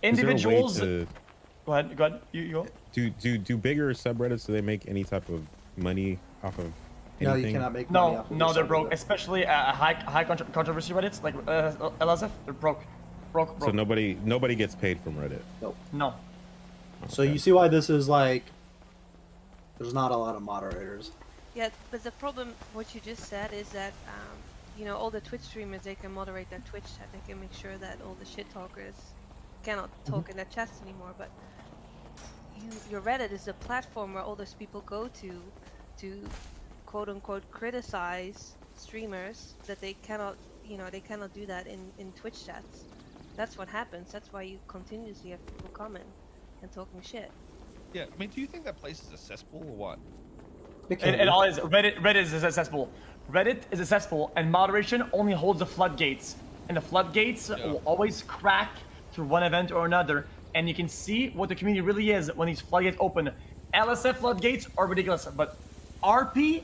individuals. Is there a way Go ahead. You go. do bigger subreddits, do they make any type of money off of anything? no, you cannot make money No, off of no, your they're subreddit. broke. Especially high controversy Reddits like LSF. They're broke. So nobody gets paid from Reddit. Nope. No. So you see why this is like there's not a lot of moderators. Yeah, but the problem, what you just said, is that you know, all the Twitch streamers, they can moderate their Twitch chat. They can make sure that all the shit talkers cannot talk in their chats anymore. But your Reddit is a platform where all those people go to quote unquote criticize streamers that they cannot, you know, they cannot do that in Twitch chats. That's what happens. That's why you continuously have people coming and talking shit. Yeah, I mean, do you think that place is a cesspool or what? It all is. Reddit is a cesspool. Reddit is a cesspool, and moderation only holds the floodgates. And the floodgates will always crack through one event or another. And you can see what the community really is when these floodgates open. LSF floodgates are ridiculous, but RP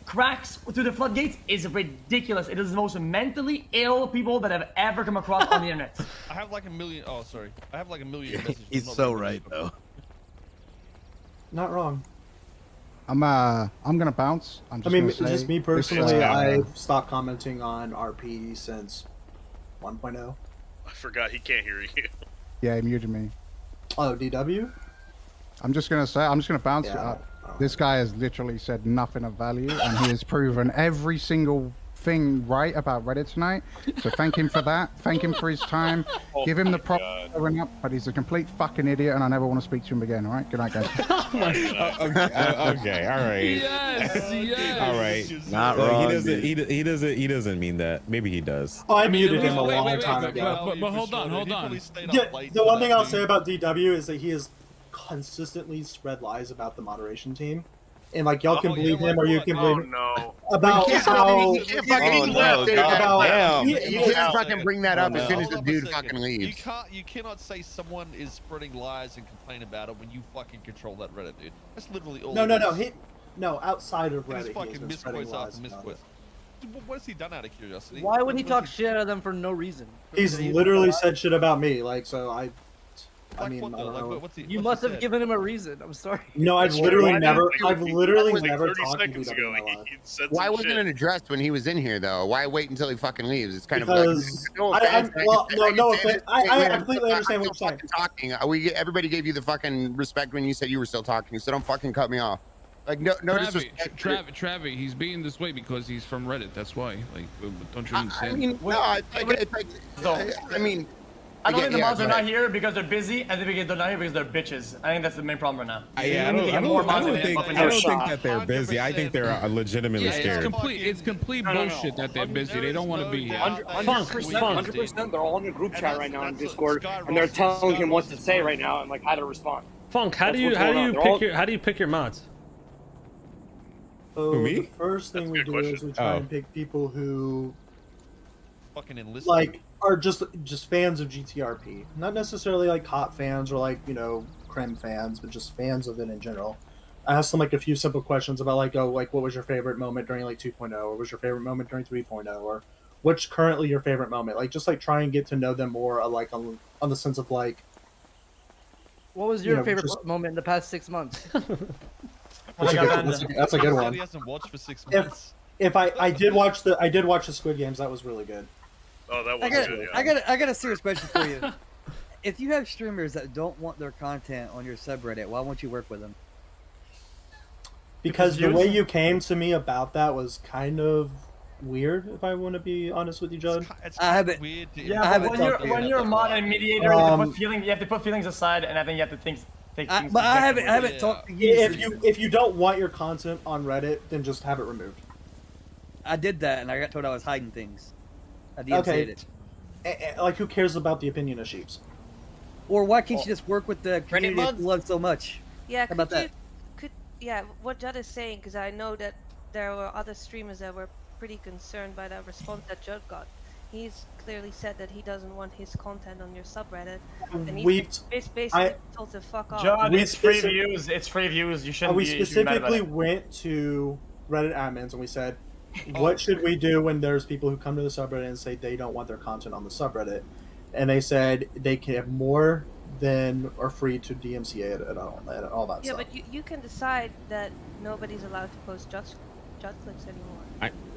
cracks through the floodgates is ridiculous. It is the most mentally ill people that I've ever come across on the internet. I have like a million. Oh, sorry. I have like a million messages. He's so right though. Not wrong. I'm gonna bounce. I'm just I mean, gonna say, just me this personally, is, I've stopped commenting on RP since 1.0. I forgot he can't hear you. yeah, he muted me. Oh, DW? I'm just gonna bounce it Yeah, up. This guy has literally said nothing of value, and he has proven every single thing right about Reddit tonight. So thank him for that. Thank him for his time. Give him the proper showing up, but he's a complete fucking idiot, and I never want to speak to him again. All right, good night, guys. Okay, all right. Yes. All right. Not Look, wrong, he doesn't mean that. Maybe he does. Oh, I muted him a long time But ago. hold on. The one thing I'll say about DW is that he has consistently spread lies about the moderation team. And like y'all can believe him or you can believe him. No. About how You can't fucking bring that up as soon as the dude fucking leaves. You cannot say someone is spreading lies and complain about it when you fucking control that Reddit, dude. That's literally all. No, outside of And his Reddit, he has fucking been spreading misquotes lies after about misquotes. it. What has he done out of curiosity? Why would he talk shit at them for no reason? He's literally said shit about me, like, so I mean, I don't know. You must have given him a reason. I'm sorry. No, I've literally never talked to DW in my life. Why wasn't it addressed when he was in here though? Why wait until he fucking leaves? It's kind of Because like I completely understand what you're saying. Talking, everybody gave you the fucking respect when you said you were still talking, so don't fucking cut me off. Like no disrespect. Travi, he's being this way because he's from Reddit. That's why. Like, don't you understand? I mean, no, it's like I mean. I don't think the mods are not here because they're busy, and they're not here because they're bitches. I think that's the main problem right now. Yeah, I don't think that they're busy. I think they're legitimately scared. It's complete bullshit that they're busy. They don't want to be here. 100%. They're all in the group chat right now on Discord, and they're telling him what to say right now and like how to respond. Funk, how do you pick your mods? So me? the first thing we do is we try and pick people who fucking enlist are just fans of GTRP, not necessarily like hot fans or like creme fans, but just fans of it in general. I asked them like a few simple questions about like what was your favorite moment during like 2.0, or what was your favorite moment during 3.0, or what's currently your favorite moment, like just like try and get to know them more like on the sense of like what was your favorite moment in the past 6 months? That's a good one. He hasn't watched for 6 months. If I did watch the Squid Games, that was really good. Oh, that was good. Yeah. I got a serious question for you. If you have streamers that don't want their content on your subreddit, why won't you work with them? Because the way you came to me about that was kind of weird, if I want to be honest with you, Judd. I haven't. Weird. Yeah, but when you're a mod and mediator, you have to put feelings aside, and I think you have to take things. But I haven't talked to you. If you don't want your content on Reddit, then just have it removed. I did that, and I got told I was hiding things. Okay. Like, who cares about the opinion of sheeps? Or why can't you just work with the community that you love so much? Yeah, how about that? What Judd is saying, because I know that there were other streamers that were pretty concerned by that response that Judd got. He's clearly said that he doesn't want his content on your subreddit, and he's basically told to fuck off. Judd, it's free views. It's free views. You shouldn't. We specifically went to Reddit admins and we said, what should we do when there's people who come to the subreddit and say they don't want their content on the subreddit? And they said they can have more than are free to DMCA it and all that stuff. Yeah, but you can decide that nobody's allowed to post Judd clips anymore.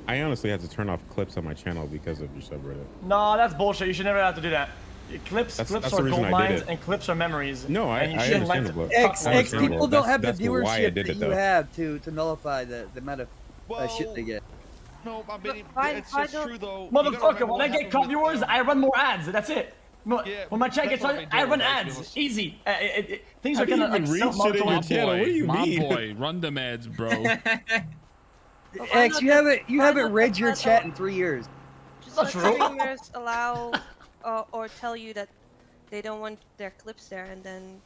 I honestly had to turn off clips on my channel because of your subreddit. No, that's bullshit. You should never have to do that. Clips are gold mines and clips are memories. No, I understand the X people don't have the viewership that you have to nullify the amount of shit they get. No, I mean, it's true though. Motherfucker, when I get cut viewers, I run more ads. That's it. When my chat gets started, I run ads. Easy. Things are gonna like self-motivate. What do you mean? My boy, run them ads, bro. X, you haven't read your chat in 3 years. Just let streamers allow or tell you that they don't want their clips there, and then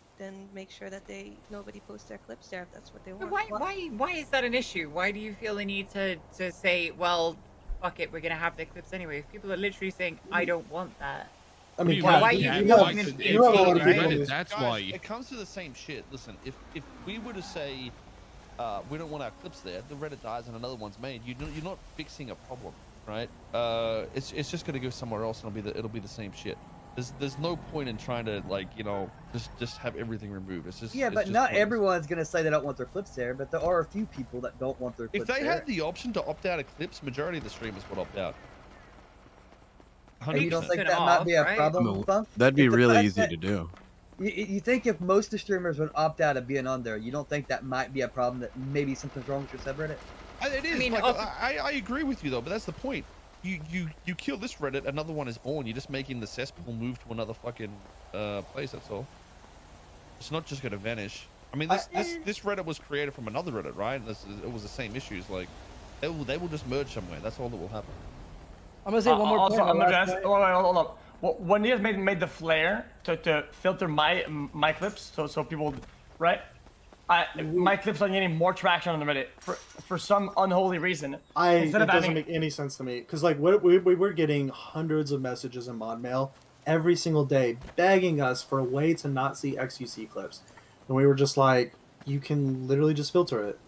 make sure that nobody posts their clips there if that's what they want. Why is that an issue? Why do you feel the need to say, well, fuck it, we're gonna have the clips anyway? If people are literally saying, I don't want that. I mean, that's why. It comes to the same shit. Listen, if we were to say we don't want our clips there, the Reddit dies and another one's made. You're not fixing a problem, right? It's just gonna go somewhere else and it'll be the same shit. There's no point in trying to just have everything removed. It's just but not everyone's gonna say they don't want their clips there, but there are a few people that don't want their clips there. If they had the option to opt out of clips, majority of the streamers would opt out. 100%. You don't think that might be a problem? No, that'd be really easy to do. You think if most of the streamers would opt out of being on there, you don't think that might be a problem, that maybe something's wrong with your subreddit? It is. I mean, I agree with you though, but that's the point. You kill this Reddit, another one is born. You're just making the cesspool move to another fucking place. That's all. It's not just gonna vanish. I mean, this Reddit was created from another Reddit, right? It was the same issues. Like, they will just merge somewhere. That's all that will happen. I'm gonna say one more also, point. I'm gonna ask, hold on. Well, when you guys made the flare to filter my clips, so people, right? My clips are getting more traction on the Reddit for some unholy reason. It doesn't make any sense to me, because like we were getting hundreds of messages in mod mail every single day begging us for a way to not see XUC clips, and we were just like, you can literally just filter it.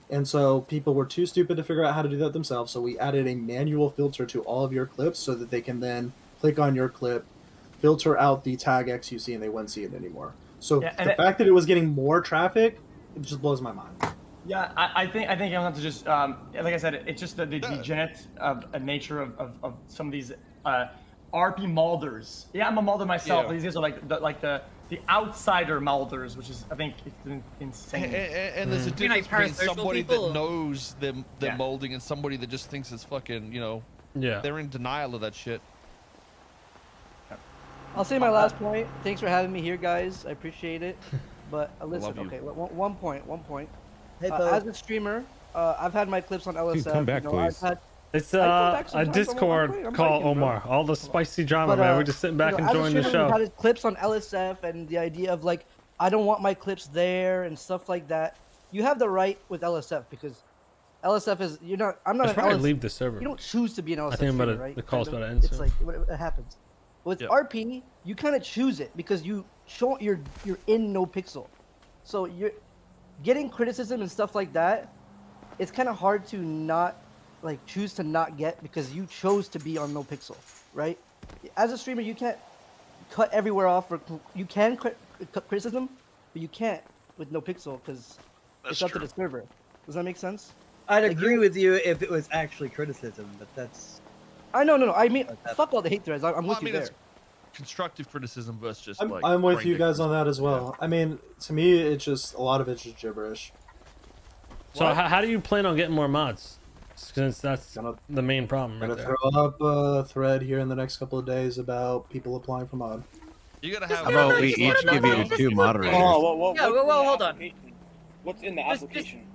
And so people were too stupid to figure out how to do that themselves, so we added a manual filter to all of your clips so that they can then click on your clip, filter out the tag XUC, and they wouldn't see it anymore. So the fact that it was getting more traffic, it just blows my mind. Yeah, I think I'm going to have to just, like I said, it's just the degenerate nature of some of these RP molders. Yeah, I'm a molder myself. Yeah. These guys are like the the outsider molders, which is I think it's insane. And there's a You mean, difference like, between parasocial somebody people? that knows they're Yeah. molding and somebody that just thinks it's fucking, you know, Yeah. they're in denial of that shit. I'll say my last point. Thanks for having me here, guys. I appreciate it. But listen, love you. okay, one point. Hey, As a streamer, I've had my clips on LSF. come back, I've please. had, It's I come back a sometimes. Discord I'm call, biking, bro. Omar. All the spicy drama, But, man. We're just sitting back as a enjoying the streamer, we've show. had his clips on LSF and the idea of like, I don't want my clips there and stuff like that. You have the right with LSF because LSF is I'm not I an should probably LSF. leave the server. You don't choose to be an LSF I think I'm about streamer, to, right? the call's Kind about of. to end It's soon. like it happens. With Yep. RP, you kind of choose it because you're in NoPixel, so you're getting criticism and stuff like that. It's kind of hard to not choose to not get because you chose to be on NoPixel, right? As a streamer, you can't cut everywhere off, or you can cut criticism, but you can't with NoPixel because it's up to the server. Does that make sense? I'd agree with you if it was actually criticism, but that's. No. I mean, fuck all the hate threads. I'm Well, with you there. it's constructive criticism versus just I'm with brain you guys digging. on that as well. I mean, to me, it's just a lot of it's just gibberish. So how do you plan on getting more mods? Since that's the main problem right Gonna there. throw up a thread here in the next couple of days about people applying for mod. You gotta have. How about we each give you 2 moderators? Well, hold on. What's in the application?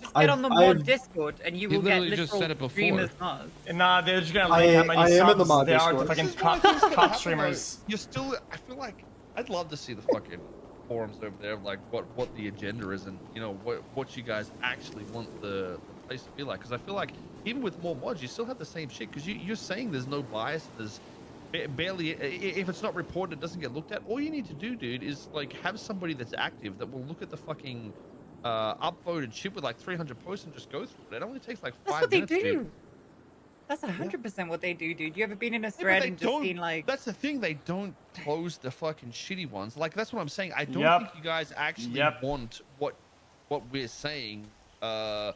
Just get on the mod Discord and you He will get literally just said it literal before. streamers mods. Nah, they're just gonna I link how am many in subs the mod they are to Discord. fucking top streamers. You're still. I feel like I'd love to see the fucking forums over there, of like what the agenda is, and what you guys actually want the place to be like. Because I feel like even with more mods, you still have the same shit. Because you're saying there's no bias, there's barely. If it's not reported, it doesn't get looked at. All you need to do, dude, is like have somebody that's active that will look at the fucking upvoted shit with like 300 posts and just go through it. It only takes like 5 That's what they minutes. do. Dude. That's 100% what they do, dude. You ever been in a Yeah, but thread they and just don't- seen like? That's the thing. They don't close the fucking shitty ones. Like that's what I'm saying. I don't Yep. think you guys actually Yep. want what we're saying. And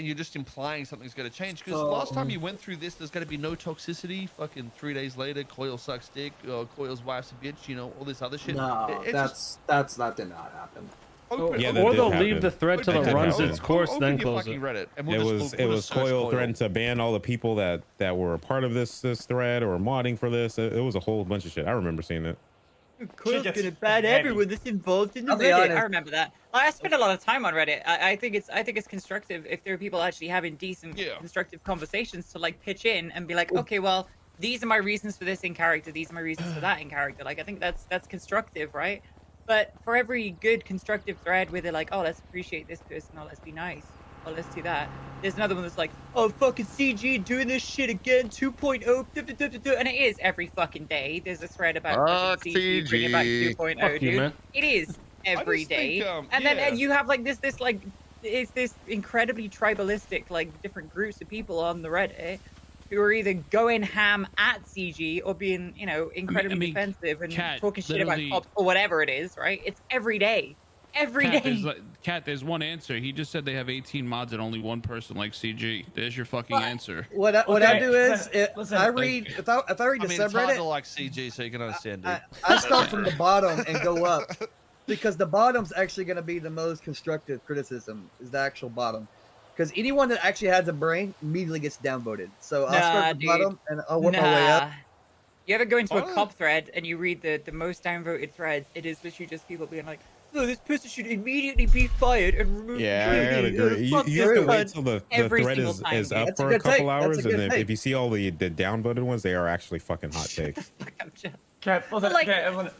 you're just implying something's going to change. Because last time you went through this, there's going to be no toxicity. Fucking 3 days later, Koil sucks dick. Koil's wife's a bitch. You know, all this other shit. No, It just that did not happen. open- Yeah, that Or did they'll happen. leave the thread till That it did runs happen. its course, Open then your close fucking it. Reddit, and It we'll was just search Koil Koil. threatened to ban all the people that were a part of this thread or modding for this. It was a whole bunch of shit. I remember seeing it. Koil's gets gonna ban heavy. everyone that's involved in the I'll be Reddit. honest. I remember that. I spend a lot of time on Reddit. I think it's constructive if there are people actually having decent, constructive conversations to like pitch in and be like, okay, well, these are my reasons for this in character. These are my reasons for that in character. Like, I think that's constructive, right? But for every good constructive thread where they're like, oh, let's appreciate this person, or let's be nice, or let's do that, there's another one that's like, oh, fucking CG doing this shit again, 2.0, and it is every fucking day. There's a thread about fucking CG bringing back 2.0, Fuck you, dude. man. It is every just day. think, And then you have like this like, it's this incredibly tribalistic, like different groups of people on the Reddit who are either going ham at CG or being, you know, incredibly defensive and Kat, talking shit about literally- cops or whatever it is, right? It's every day. Every Kat, day. Kat, there's one answer. He just said they have 18 mods and only one person likes CG. There's your fucking answer. What I Okay, do is listen, I read if I read I the mean, it's hard to subreddit, like CG, so you can understand, dude. I start from the bottom and go up because the bottom's actually going to be the most constructive criticism. Is the actual bottom. Because anyone that actually has a brain immediately gets downvoted. So I'll start at the bottom and I'll work my way up. You ever go into a cop thread and you read the most downvoted threads? It is literally just people being like, "No, this person should immediately be fired and removed." Yeah, from I gotta training. agree. Fuck You this have to cunt." wait till the Every thread single is time, dude. up That's a for a good couple take. That's a hours, good and then take. if you see all the downvoted ones, they are actually fucking hot takes. Okay, listen, like- okay, everyone.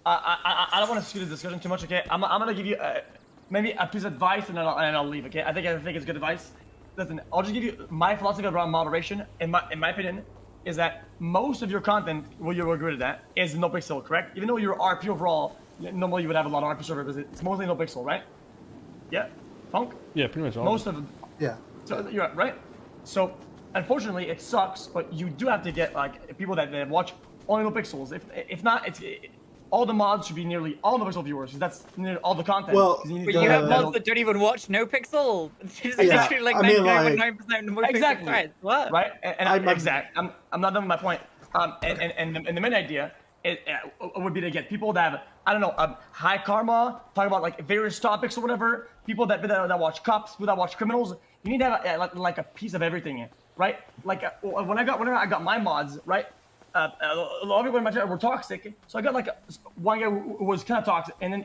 I don't want to skew the discussion too much. Okay, I'm gonna give you maybe a piece of advice and then I'll leave. Okay, I think it's good advice. Listen, I'll just give you my philosophy around moderation. In my opinion, is that most of your content, what you're good at that, is NoPixel, correct? Even though you're RP overall, normally you would have a lot of RP servers. It's mostly NoPixel, right? Yeah, Funk. Yeah, pretty much all. Most of them. Yeah. So you're right. So unfortunately, it sucks, but you do have to get like people that watch only NoPixels. If not, it's all the mods should be nearly all NoPixel viewers. 'Cause that's nearly all the content. Well, 'Cause But you have mods that don't even watch NoPixel. It's Yeah, literally like I mean, like- 99.9% more Exactly. threads. What? Right? And I'm not done with my point. And the main idea would be to get people that have, I don't know, high karma, talk about like various topics or whatever. People that watch cops, people that watch criminals. You need to have like a piece of everything, right? Like when I got my mods, right? A lot of people in my chat were toxic, so I got like one guy who was kind of toxic, and then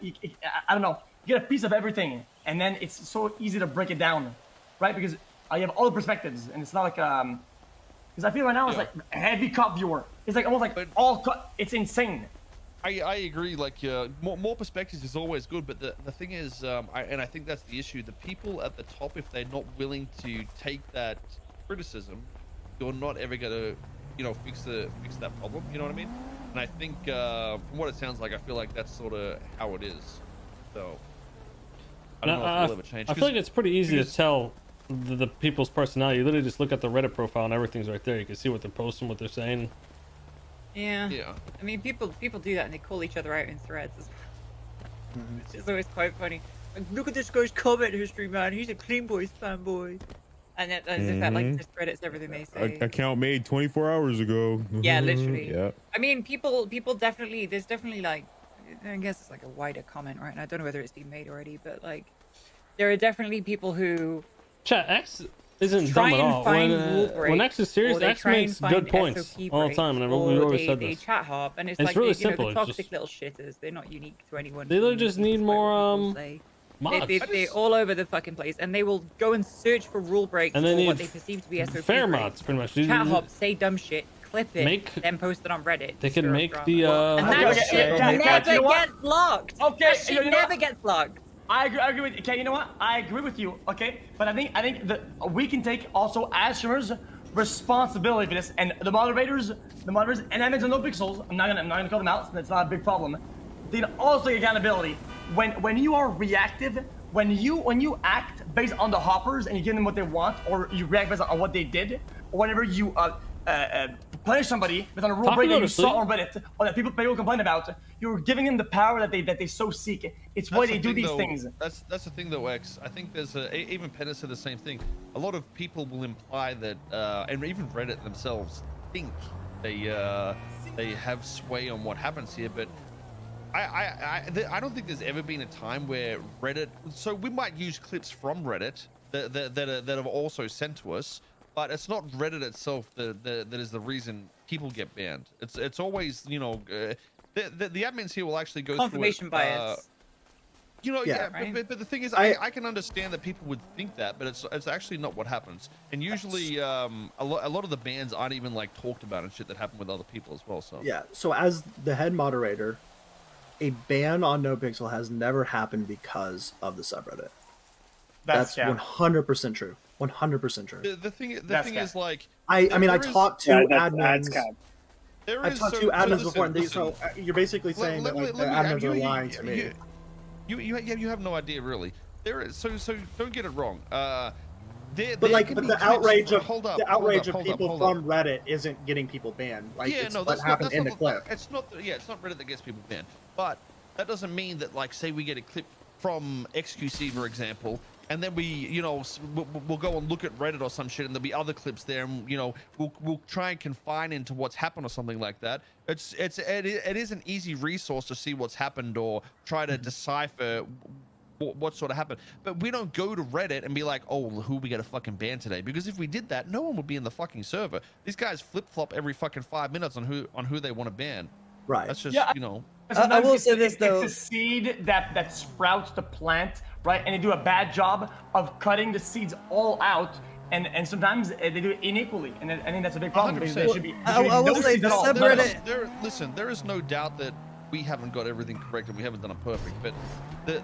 I don't know, you get a piece of everything, and then it's so easy to break it down, right? Because you have all the perspectives, and it's not like because I feel right now it's like a heavy cop viewer. It's like almost like it's insane. I agree. Like more perspectives is always good, but the thing is, I think that's the issue. The people at the top, if they're not willing to take that criticism, you're not ever gonna, fix that problem. You know what I mean? And I think from what it sounds like, I feel like that's sort of how it is. So I don't know if it'll ever change. I feel like it's pretty easy to tell the people's personality. You literally just look at the Reddit profile and everything's right there. You can see what they're posting, what they're saying. Yeah. I mean, people do that and they call each other out in threads as well. Which is always quite funny. Like, look at this guy's comment history, man. He's a Clean Boys fanboy. And as if that like discredits everything they say. Account made 24 hours ago. Yeah, literally. Yeah. I mean, people definitely, there's definitely like, I guess it's like a wider comment, right? And I don't know whether it's been made already, but like, there are definitely people who Chat X isn't dumb at all. When X is serious, X makes good points all the time, and we always said this. They chat hop, and it's like really the simple. toxic little shitters. They're not unique to anyone. They literally just need more mods. They're all over the fucking place, and they will go and search for rule breaks and or they what they perceive to be SOP fair breaks. mods, pretty much. Chat hop, say dumb shit, clip it, then post it on Reddit. They can make the and that shit never gets blocked. Okay, that shit never gets blocked. I agree with. Okay, you know what? I agree with you. Okay, but I think that we can take also as streamers responsibility for this, and the moderators, and admins on NoPixels. I'm not gonna call them out. That's not a big problem. They can also take accountability when you are reactive. When you act based on the hoppers and you give them what they want, or you react based on what they did, or whenever you punish somebody based on a rule break that you saw on Reddit, or that people complain about, you're giving them the power that they so seek. It's why they do these things. That's the thing though, X. I think there's even Penna said the same thing. A lot of people will imply that, and even Reddit themselves think they have sway on what happens here, but I don't think there's ever been a time where Reddit. So we might use clips from Reddit that have also sent to us, but it's not Reddit itself that is the reason people get banned. It's always the admins here will actually go confirmation through bias. Right? but the thing is, I can understand that people would think that, but it's actually not what happens. And usually, a lot of the bans aren't even like talked about and shit that happen with other people as well. So yeah. So as the head moderator, a ban on NoPixel has never happened because of the subreddit. That's 100% true. 100% true. The thing is, like, I talked to admins. I've talked to admins before, and so you're basically saying that like, the admins are lying to me. You have no idea really. There is so don't get it wrong. But the outrage of people from Reddit isn't getting people banned. Like it's what happened in the clip. It's not Reddit that gets people banned, but that doesn't mean that, like, say we get a clip from XQC, for example, and then we'll go and look at Reddit or some shit, and there'll be other clips there, and we'll try and confine into what's happened or something like that. It is an easy resource to see what's happened or try to decipher what sort of happened. But we don't go to Reddit and be like, oh, who we got to fucking ban today? Because if we did that, no one would be in the fucking server. These guys flip-flop every fucking 5 minutes on who they want to ban. Right. That's just I will say this though. It's a seed that sprouts the plant, right? And they do a bad job of cutting the seeds all out, and sometimes they do it inequally, and I think that's a big problem. They should be, I will say the subreddit. Listen, there is no doubt that we haven't got everything correct and we haven't done it perfect, but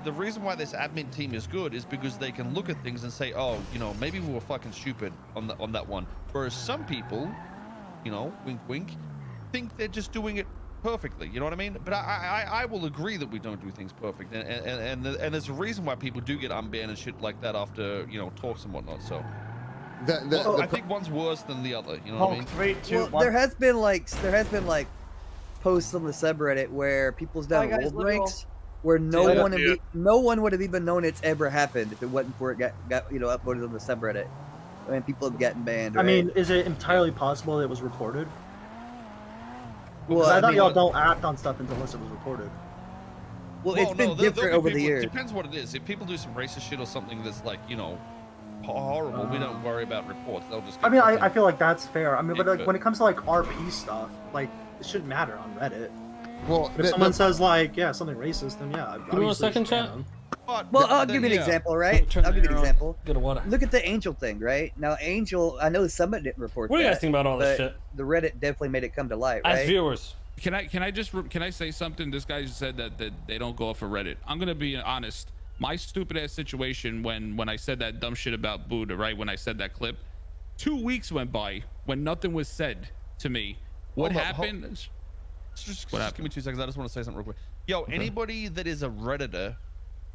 the reason why this admin team is good is because they can look at things and say, oh, maybe we were fucking stupid on that one. Whereas some people, wink wink, think they're just doing it perfectly, you know what I mean? But I will agree that we don't do things perfect, and there's a reason why people do get unbanned and shit like that after talks and whatnot. So I think one's worse than the other, you know what I mean? 3, 2, 1. There has been like posts on the subreddit where people's done rule breaks where no one would have even known it's ever happened if it wasn't for it got uploaded on the subreddit. I mean, people have gotten banned. Right? I mean, is it entirely possible that it was reported? Well, I thought y'all don't act on stuff until it was reported. Well, it's been different over the years. It depends what it is. If people do some racist shit or something that's like, you know, horrible, we don't worry about reports. They'll just. I mean, I feel like that's fair. I mean, but like when it comes to like RP stuff, like it shouldn't matter on Reddit. Well, if someone says like, yeah, something racist, then yeah. Give me a second chat. Well, I'll give you an example, right? I'll give you an example. Get a water. Look at the Angel thing, right? Now, Angel, I know Summit didn't report What do you that, guys think about all this but shit? The Reddit definitely made it come to light, right? As viewers. Can I say something? This guy just said that they don't go off for Reddit. I'm gonna be honest. My stupid ass situation when I said that dumb shit about Buddha, right? When I said that clip, 2 weeks went by when nothing was said to me. What happened? Just give me 2 seconds. I just want to say something real quick. Yo, anybody that is a Redditor,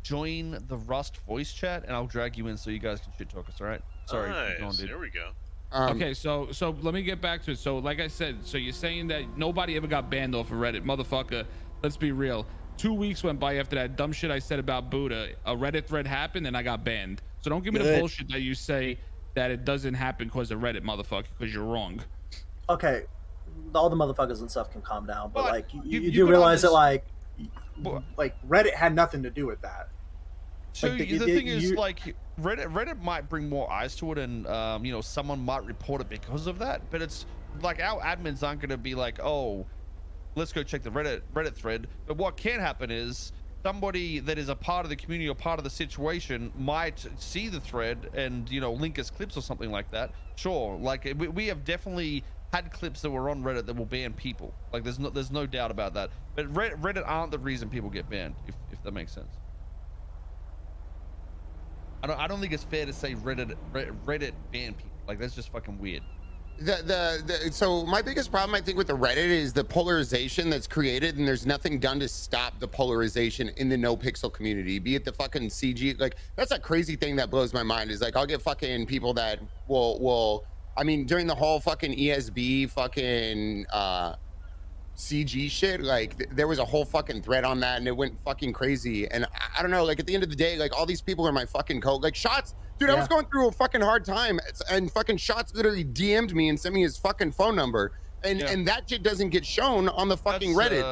join the Rust voice chat, and I'll drag you in so you guys can shit talk us. All right? Sorry. Nice. Go on, dude. There we go. Okay, so let me get back to it. So like I said, so you're saying that nobody ever got banned off of Reddit, motherfucker. Let's be real. 2 weeks went by after that dumb shit I said about Buddha. A Reddit thread happened and I got banned. So don't give me the bullshit that you say that it doesn't happen because of Reddit, motherfucker, because you're wrong. Okay, all the motherfuckers and stuff can calm down, but like you do realize that like Reddit had nothing to do with that. So Like, the thing is, like Reddit might bring more eyes to it, and you know, someone might report it because of that. But it's like our admins aren't going to be like, oh, let's go check the Reddit thread. But what can happen is somebody that is a part of the community or part of the situation might see the thread and, you know, link us clips or something like that. Sure, like we have definitely had clips that were on Reddit that will ban people. Like there's no doubt about that. But Reddit aren't the reason people get banned, if that makes sense. I don't think it's fair to say Reddit ban people. Like that's just fucking weird. So my biggest problem I think with the Reddit is the polarization that's created, and there's nothing done to stop the polarization in the NoPixel community, be it the fucking CG. Like that's a crazy thing that blows my mind, is like I'll get fucking people that will I mean during the whole fucking ESB fucking CG shit, like there was a whole fucking thread on that and it went fucking crazy. And I don't know, like at the end of the day, like all these people are my fucking code. Like Shots, dude, I was going through a fucking hard time, and fucking Shots literally DM'd me and sent me his fucking phone number, and that shit doesn't get shown on the fucking Reddit.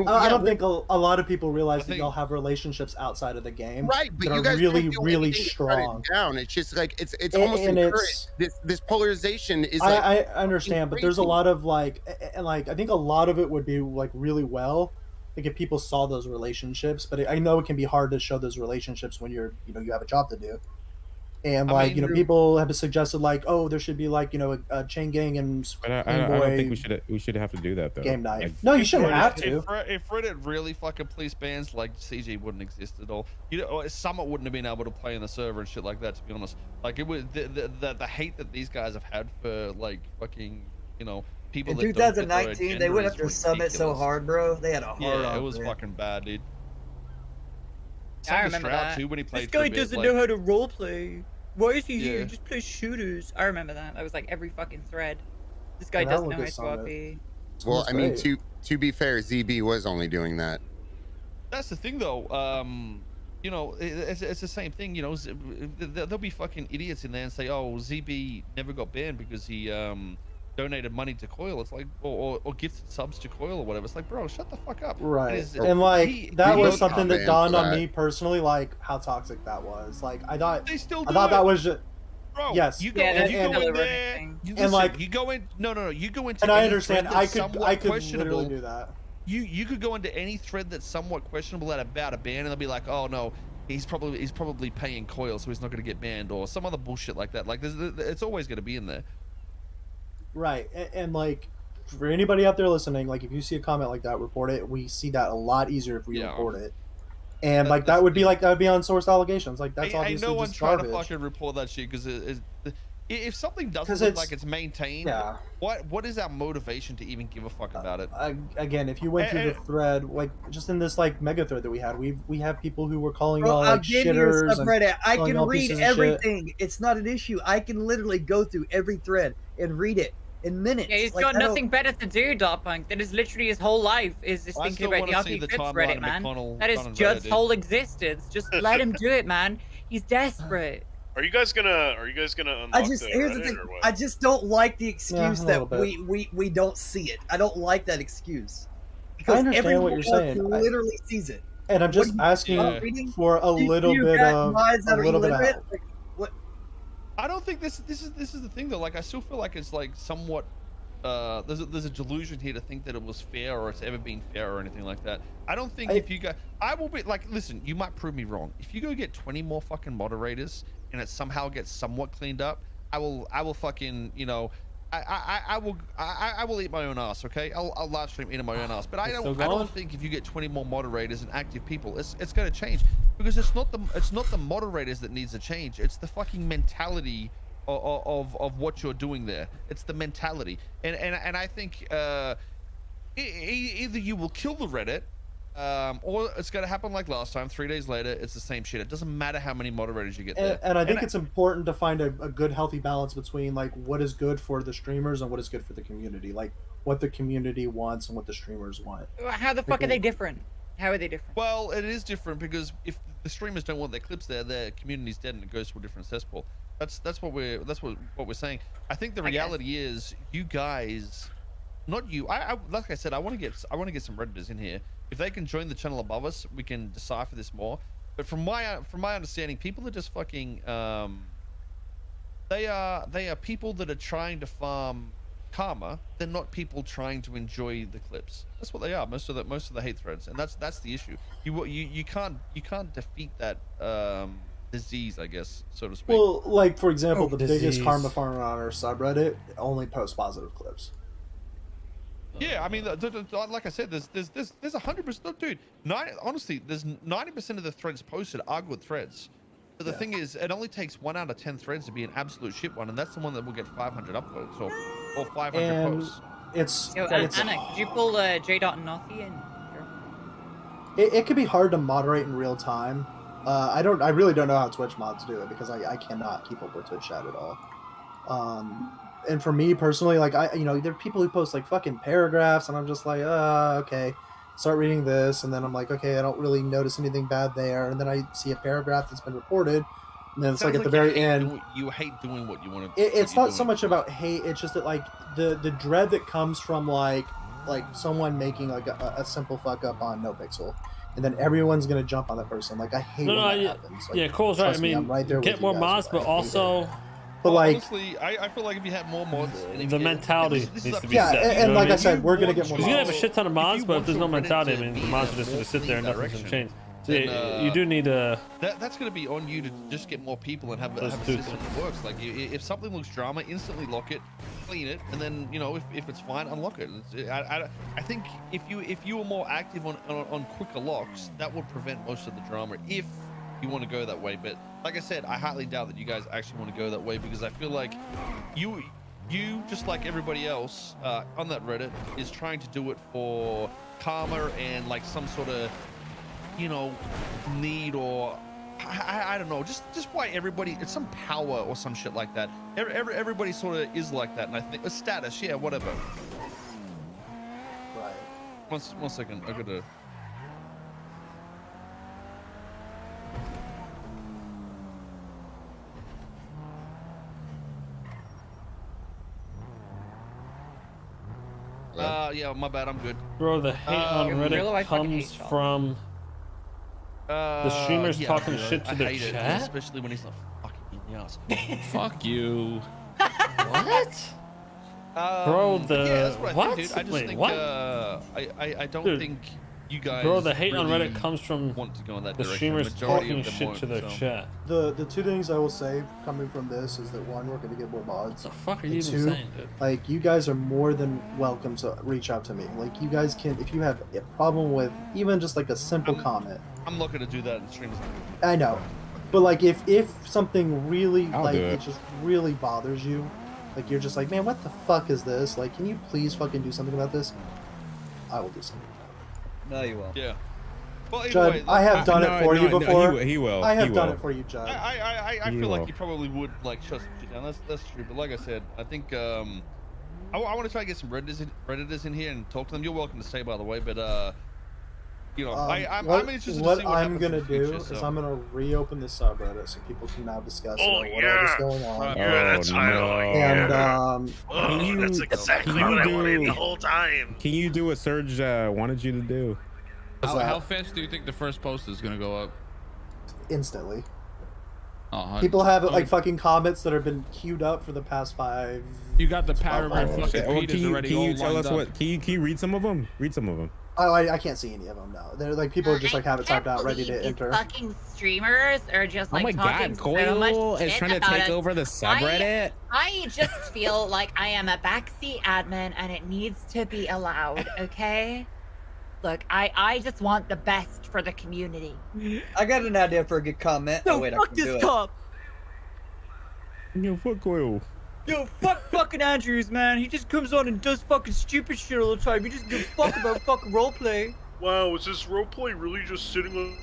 I don't think a lot of people realize that y'all have relationships outside of the game, right? But that you are guys really don't do really anything to shut strong. it down. It's just like it's almost encouraged. This polarization is. I understand, but there's a lot of like I think a lot of it would be like really well, like if people saw those relationships. But I know it can be hard to show those relationships when you have a job to do. And like people have suggested like, oh, there should be like a chain gang and I don't think we should have to do that though. Game night. Like, No, you shouldn't have to. If Reddit really fucking police bans, like CG wouldn't exist at all. Summit wouldn't have been able to play in the server and shit like that. To be honest, like it was the hate that these guys have had for like fucking people. In that 2019, they went after Summit so hard, bro. They had a hard. Yeah, it was fucking bad, dude. I remember that. Too, when he played this guy for a bit, doesn't like, know how to roleplay. Why is he here? He just plays shooters. I remember that. That was like every fucking thread. This guy doesn't know how to RP. Well, I mean, to be fair, ZB was only doing that. That's the thing, though. It's the same thing. There'll be fucking idiots in there and say, "Oh, ZB never got banned because he donated money to Koil." It's like, or gifted subs to Koil or whatever. It's like, bro, shut the fuck up. Right. And like that was something that dawned on me personally, like how toxic that was. Like I thought that was just. Bro, yes. You go in there. You go in. No. You go into. And I understand. I could questionable. literally do that. You could go into any thread that's somewhat questionable about a ban, and they'll be like, oh no, he's probably paying Koil, so he's not going to get banned, or some other bullshit like that. Like it's always going to be in there. Right, and like for anybody out there listening, like if you see a comment like that, report it. We see that a lot easier if we report it. And like that would be unsourced allegations. Like that's obviously no one just trying garbage. to fucking report that shit because if something doesn't look like it's maintained, what is our motivation to even give a fuck about it? Again, if you went through the thread, like just in this like mega thread that we had, we have people who were calling y'all like shitters. I can read everything. It's not an issue. I can literally go through every thread and read it in minutes. Yeah, he's got nothing better to do, Darpunk. That is literally his whole life is just thinking about the RP Clips Reddit, man. That is just whole existence. Just let him do it, man. He's desperate. Are you guys gonna unlock Here's the thing. I just don't like the excuse that we don't see it. I don't like that excuse. Because I understand everyone what you're saying. literally sees it. And I'm just asking for a little bit of help. I don't think this is the thing though. Like I still feel like it's like somewhat there's a delusion here to think that it was fair or it's ever been fair or anything like that. I don't think if you go, I will be like, listen, you might prove me wrong. If you go get 20 more fucking moderators and it somehow gets somewhat cleaned up, I will fucking, you know, I will eat my own ass. Okay, I'll live stream eating my own ass. But I don't think if you get 20 more moderators and active people, it's going to change, because it's not the moderators that needs to change. It's the fucking mentality of what you're doing there. It's the mentality, and I think either you will kill the Reddit, or it's going to happen like last time. 3 days later, it's the same shit. It doesn't matter how many moderators you get there. And I think it's important to find a good, healthy balance between like what is good for the streamers and what is good for the community. Like what the community wants and what the streamers want. How the fuck are they different? How are they different? Well, it is different because if the streamers don't want their clips there, their community's dead and it goes to a different cesspool. That's what we're saying. I think the reality is you guys, not you. I like I said, I want to get some Redditors in here. If they can join the channel above us, we can decipher this more. But from my understanding, people are just fucking they are people that are trying to farm karma. They're not people trying to enjoy the clips. That's what they are. Most of the hate threads, and that's the issue. You can't defeat that disease, I guess, so to speak. Well, like for example, the biggest karma farmer on our subreddit only posts positive clips. Yeah, I mean, like I said, there's 100%, dude. Honestly, there's 90% of the threads posted are good threads. But the thing is, it only takes 1 out of 10 threads to be an absolute shit one, and that's the one that will get 500 upvotes or 500 posts. Anna, could you pull J.Naughty in? It could be hard to moderate in real time. I really don't know how Twitch mods do it, because I cannot keep up with Twitch chat at all. And for me personally, like there are people who post like fucking paragraphs, and I'm just like, okay, start reading this, and then I'm like, okay, I don't really notice anything bad there, and then I see a paragraph that's been reported, and then it's like at the very end, you hate doing what you want to. It's not so much about hate; it's just that like the dread that comes from like someone making like a simple fuck up on NoPixel. And then everyone's gonna jump on that person. Like I hate when that happens. Like, yeah, Cole's right. I mean, I'm right there get more mods, but also, but like, honestly, I feel like if you had more mods, the mentality needs to be set. And like I said, mean? we're gonna get more. You're gonna have a shit ton of mods, but if there's no mentality, I mean, the mods are just gonna sit there and nothing's gonna change. So you do need to. That's going to be on you to just get more people and have a system that works. Like if something looks drama, instantly lock it, clean it, and then if it's fine, unlock it. I think if you were more active on quicker locks, that would prevent most of the drama if you want to go that way. But like I said, I highly doubt that you guys actually want to go that way, because I feel like you just like everybody else on that Reddit is trying to do it for karma and like some sort of need, or I don't know, just why everybody, it's some power or some shit like that. Everybody sort of is like that, and I think a status, yeah, whatever. Right. One second, I gotta. Yeah, my bad, I'm good. Bro, the hate on Reddit comes from the streamers talking shit to their chat? Especially when he's not fucking in the ass. Fuck you. What? Bro, that's what what? I think, dude. I just Wait, think, what? I don't think you guys. Bro, the hate on really Reddit comes from want to go in that the direction. streamers talking shit to their chat. The two things I will say coming from this is that one, we're gonna get more mods. What the fuck are you even two, saying, dude? like you guys are more than welcome to reach out to me. Like you guys can, if you have a problem with even just like a simple comment. I'm not gonna do that in streams. I know, but like if something really I'll do it it. just really bothers you, like you're just like, man, what the fuck is this? Like, can you please fucking do something about this? I will do something. No, you won't. Yeah. Well, Judd, way, I have done it for you before. He will. I have He done will. it for you, Judd. I feel like you probably would like shut some shit down. That's true. But like I said, I think I want to try to get some Redditors in here and talk to them. You're welcome to stay, by the way. But You know, I'm interested to what see what I'm happens gonna in the future, do is so. I'm gonna reopen the subreddit so people can now discuss Oh, about whatever's yeah. going on. Yeah, that's what I like. And Oh, that's exactly can what I you wanted do- the whole time. Can you do what Serge wanted you to do? How fast do you think the first post is gonna go up? instantly. Oh, People have like fucking comments that have been queued up for the past 5. You got the paragraph hours. fucking Well, Peters already can all you tell lined us up. what? Can you read some of them? Read some of them. Oh, I can't see any of them now. They're like people just like have it typed out, ready to These enter. fucking streamers are just Oh like my talking God, so Koil much is shit trying to about take us. over the subreddit. I just feel like I am a backseat admin and it needs to be allowed, okay? Look, I just want the best for the community. I got an idea for a good comment. No, oh wait, I fuck can this do it. cop. Yo, fuck Koil. Yo, fuck fucking Andrews, man. He just comes on and does fucking stupid shit all the time. He doesn't give a fuck about fucking roleplay. Wow, is this roleplay really just sitting on?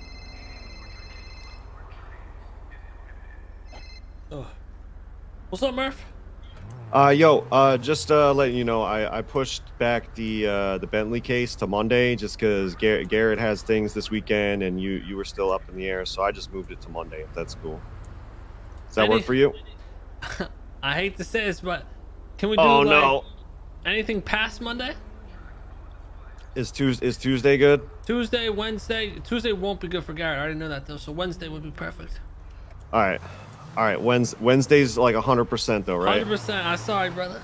What's up, Murph? Just letting you know, I pushed back the Bentley case to Monday just because Garrett has things this weekend and you were still up in the air, so I just moved it to Monday. If that's cool. Does that work for you? I hate to say this, but can we do no. anything past Monday? Is Tuesday good? Tuesday, Wednesday. Tuesday won't be good for Garrett. I already know that though. So Wednesday would be perfect. All right. Wednesday's like 100% though, right? 100%. I'm sorry, brother.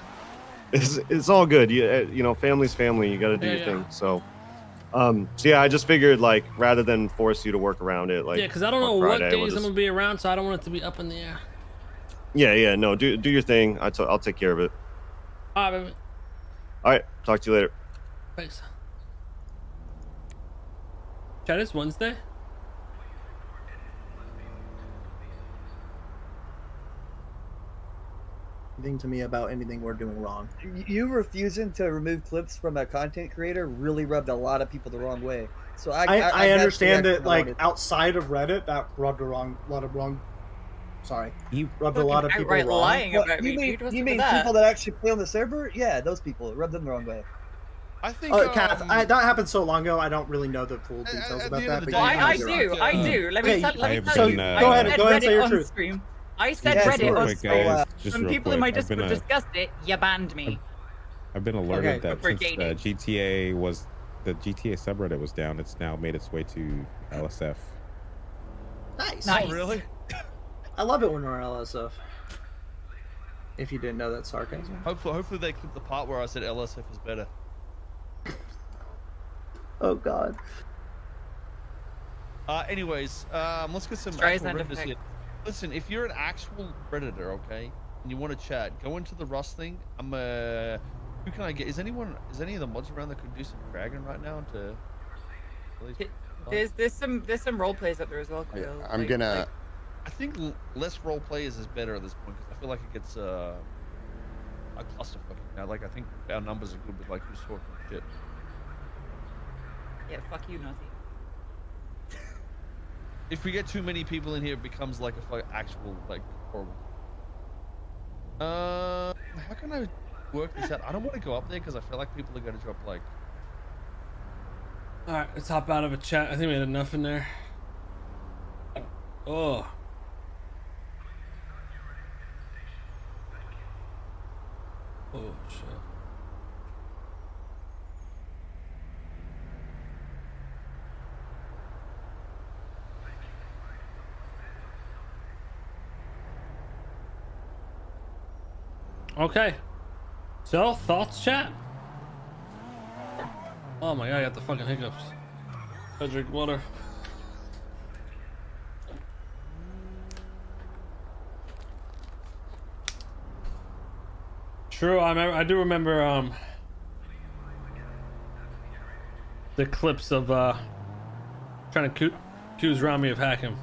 It's all good. You know, family's family. You got to do your thing. So yeah, I just figured like rather than force you to work around it, like Yeah, because I don't know what days I'm gonna be around, so I don't want it to be up in the air. Yeah. No, do your thing. I'll take care of it. All right, baby. All right. Talk to you later. Thanks. Chat, is Wednesday? Anything to me about anything we're doing wrong. You refusing to remove clips from a content creator really rubbed a lot of people the wrong way. So I understand that's that the reaction I like wanted. outside of Reddit that rubbed a lot of wrong. Sorry, you rubbed a lot of people outright wrong. lying What, about me, you mean, dude. What's you up mean with that? people that actually play on the server? Yeah, those people. It rubbed them the wrong way. I think. Kath, that happened so long ago. I don't really know the full details about that. But Well, you I might be right. I do. Let me Okay, tell you. so go ahead and say your truth. Stream. I said Yes, Reddit on quick, stream. guys, just When real people in my quick, I've been Discord discussed it, you banned me. I've been alerted that For since dating. the GTA subreddit was down, it's now made its way to LSF. Nice. Nice. Oh, really? I love it when we're LSF. If you didn't know that sarcasm. Hopefully they clip the part where I said LSF is better. Oh God. Anyways, let's get some Try actual sound Redditors effect. here. Listen, if you're an actual Redditor, okay, and you want to chat, go into the Rust thing. Who can I get? Is any of the mods around that could do some dragon right now to? There's some role plays up there as well. Quill. I'm gonna. I think less role players is better at this point because I feel like it gets a clusterfuck now. Like I think our numbers are good with like who's talking shit. Yeah, fuck you, Nazi. If we get too many people in here, it becomes like a actual like horrible. How can I work this out? I don't want to go up there because I feel like people are going to drop like. All right, let's hop out of a chat. I think we had enough in there. Oh. Oh shit. Okay. So, thoughts, chat? Oh my god, I got the fucking hiccups. I drink water. True, I do remember the clips of trying to accuse Rami of hacking.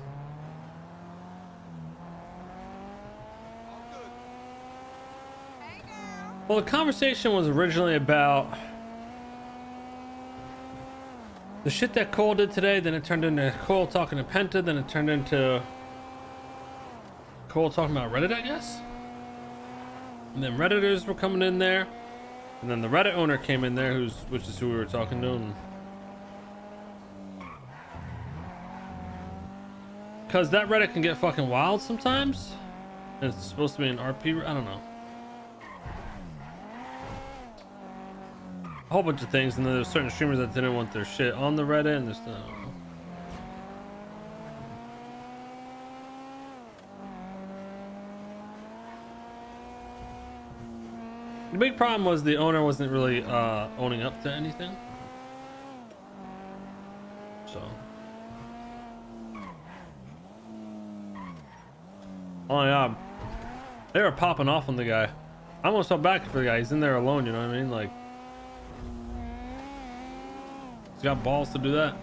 Well, the conversation was originally about the shit that Cole did today, then it turned into Cole talking to Penta, then it turned into Cole talking about Reddit, I guess? And then Redditors were coming in there, and then the Reddit owner came in there, which is who we were talking to, and Because that Reddit can get fucking wild sometimes. And it's supposed to be an RP. I don't know. A whole bunch of things, and then there's certain streamers that didn't want their shit on the Reddit, and there's I don't know. The big problem was the owner wasn't really owning up to anything. So. Oh yeah. They were popping off on the guy. I almost felt bad for the guy. He's in there alone, you know what I mean? Like, he's got balls to do that.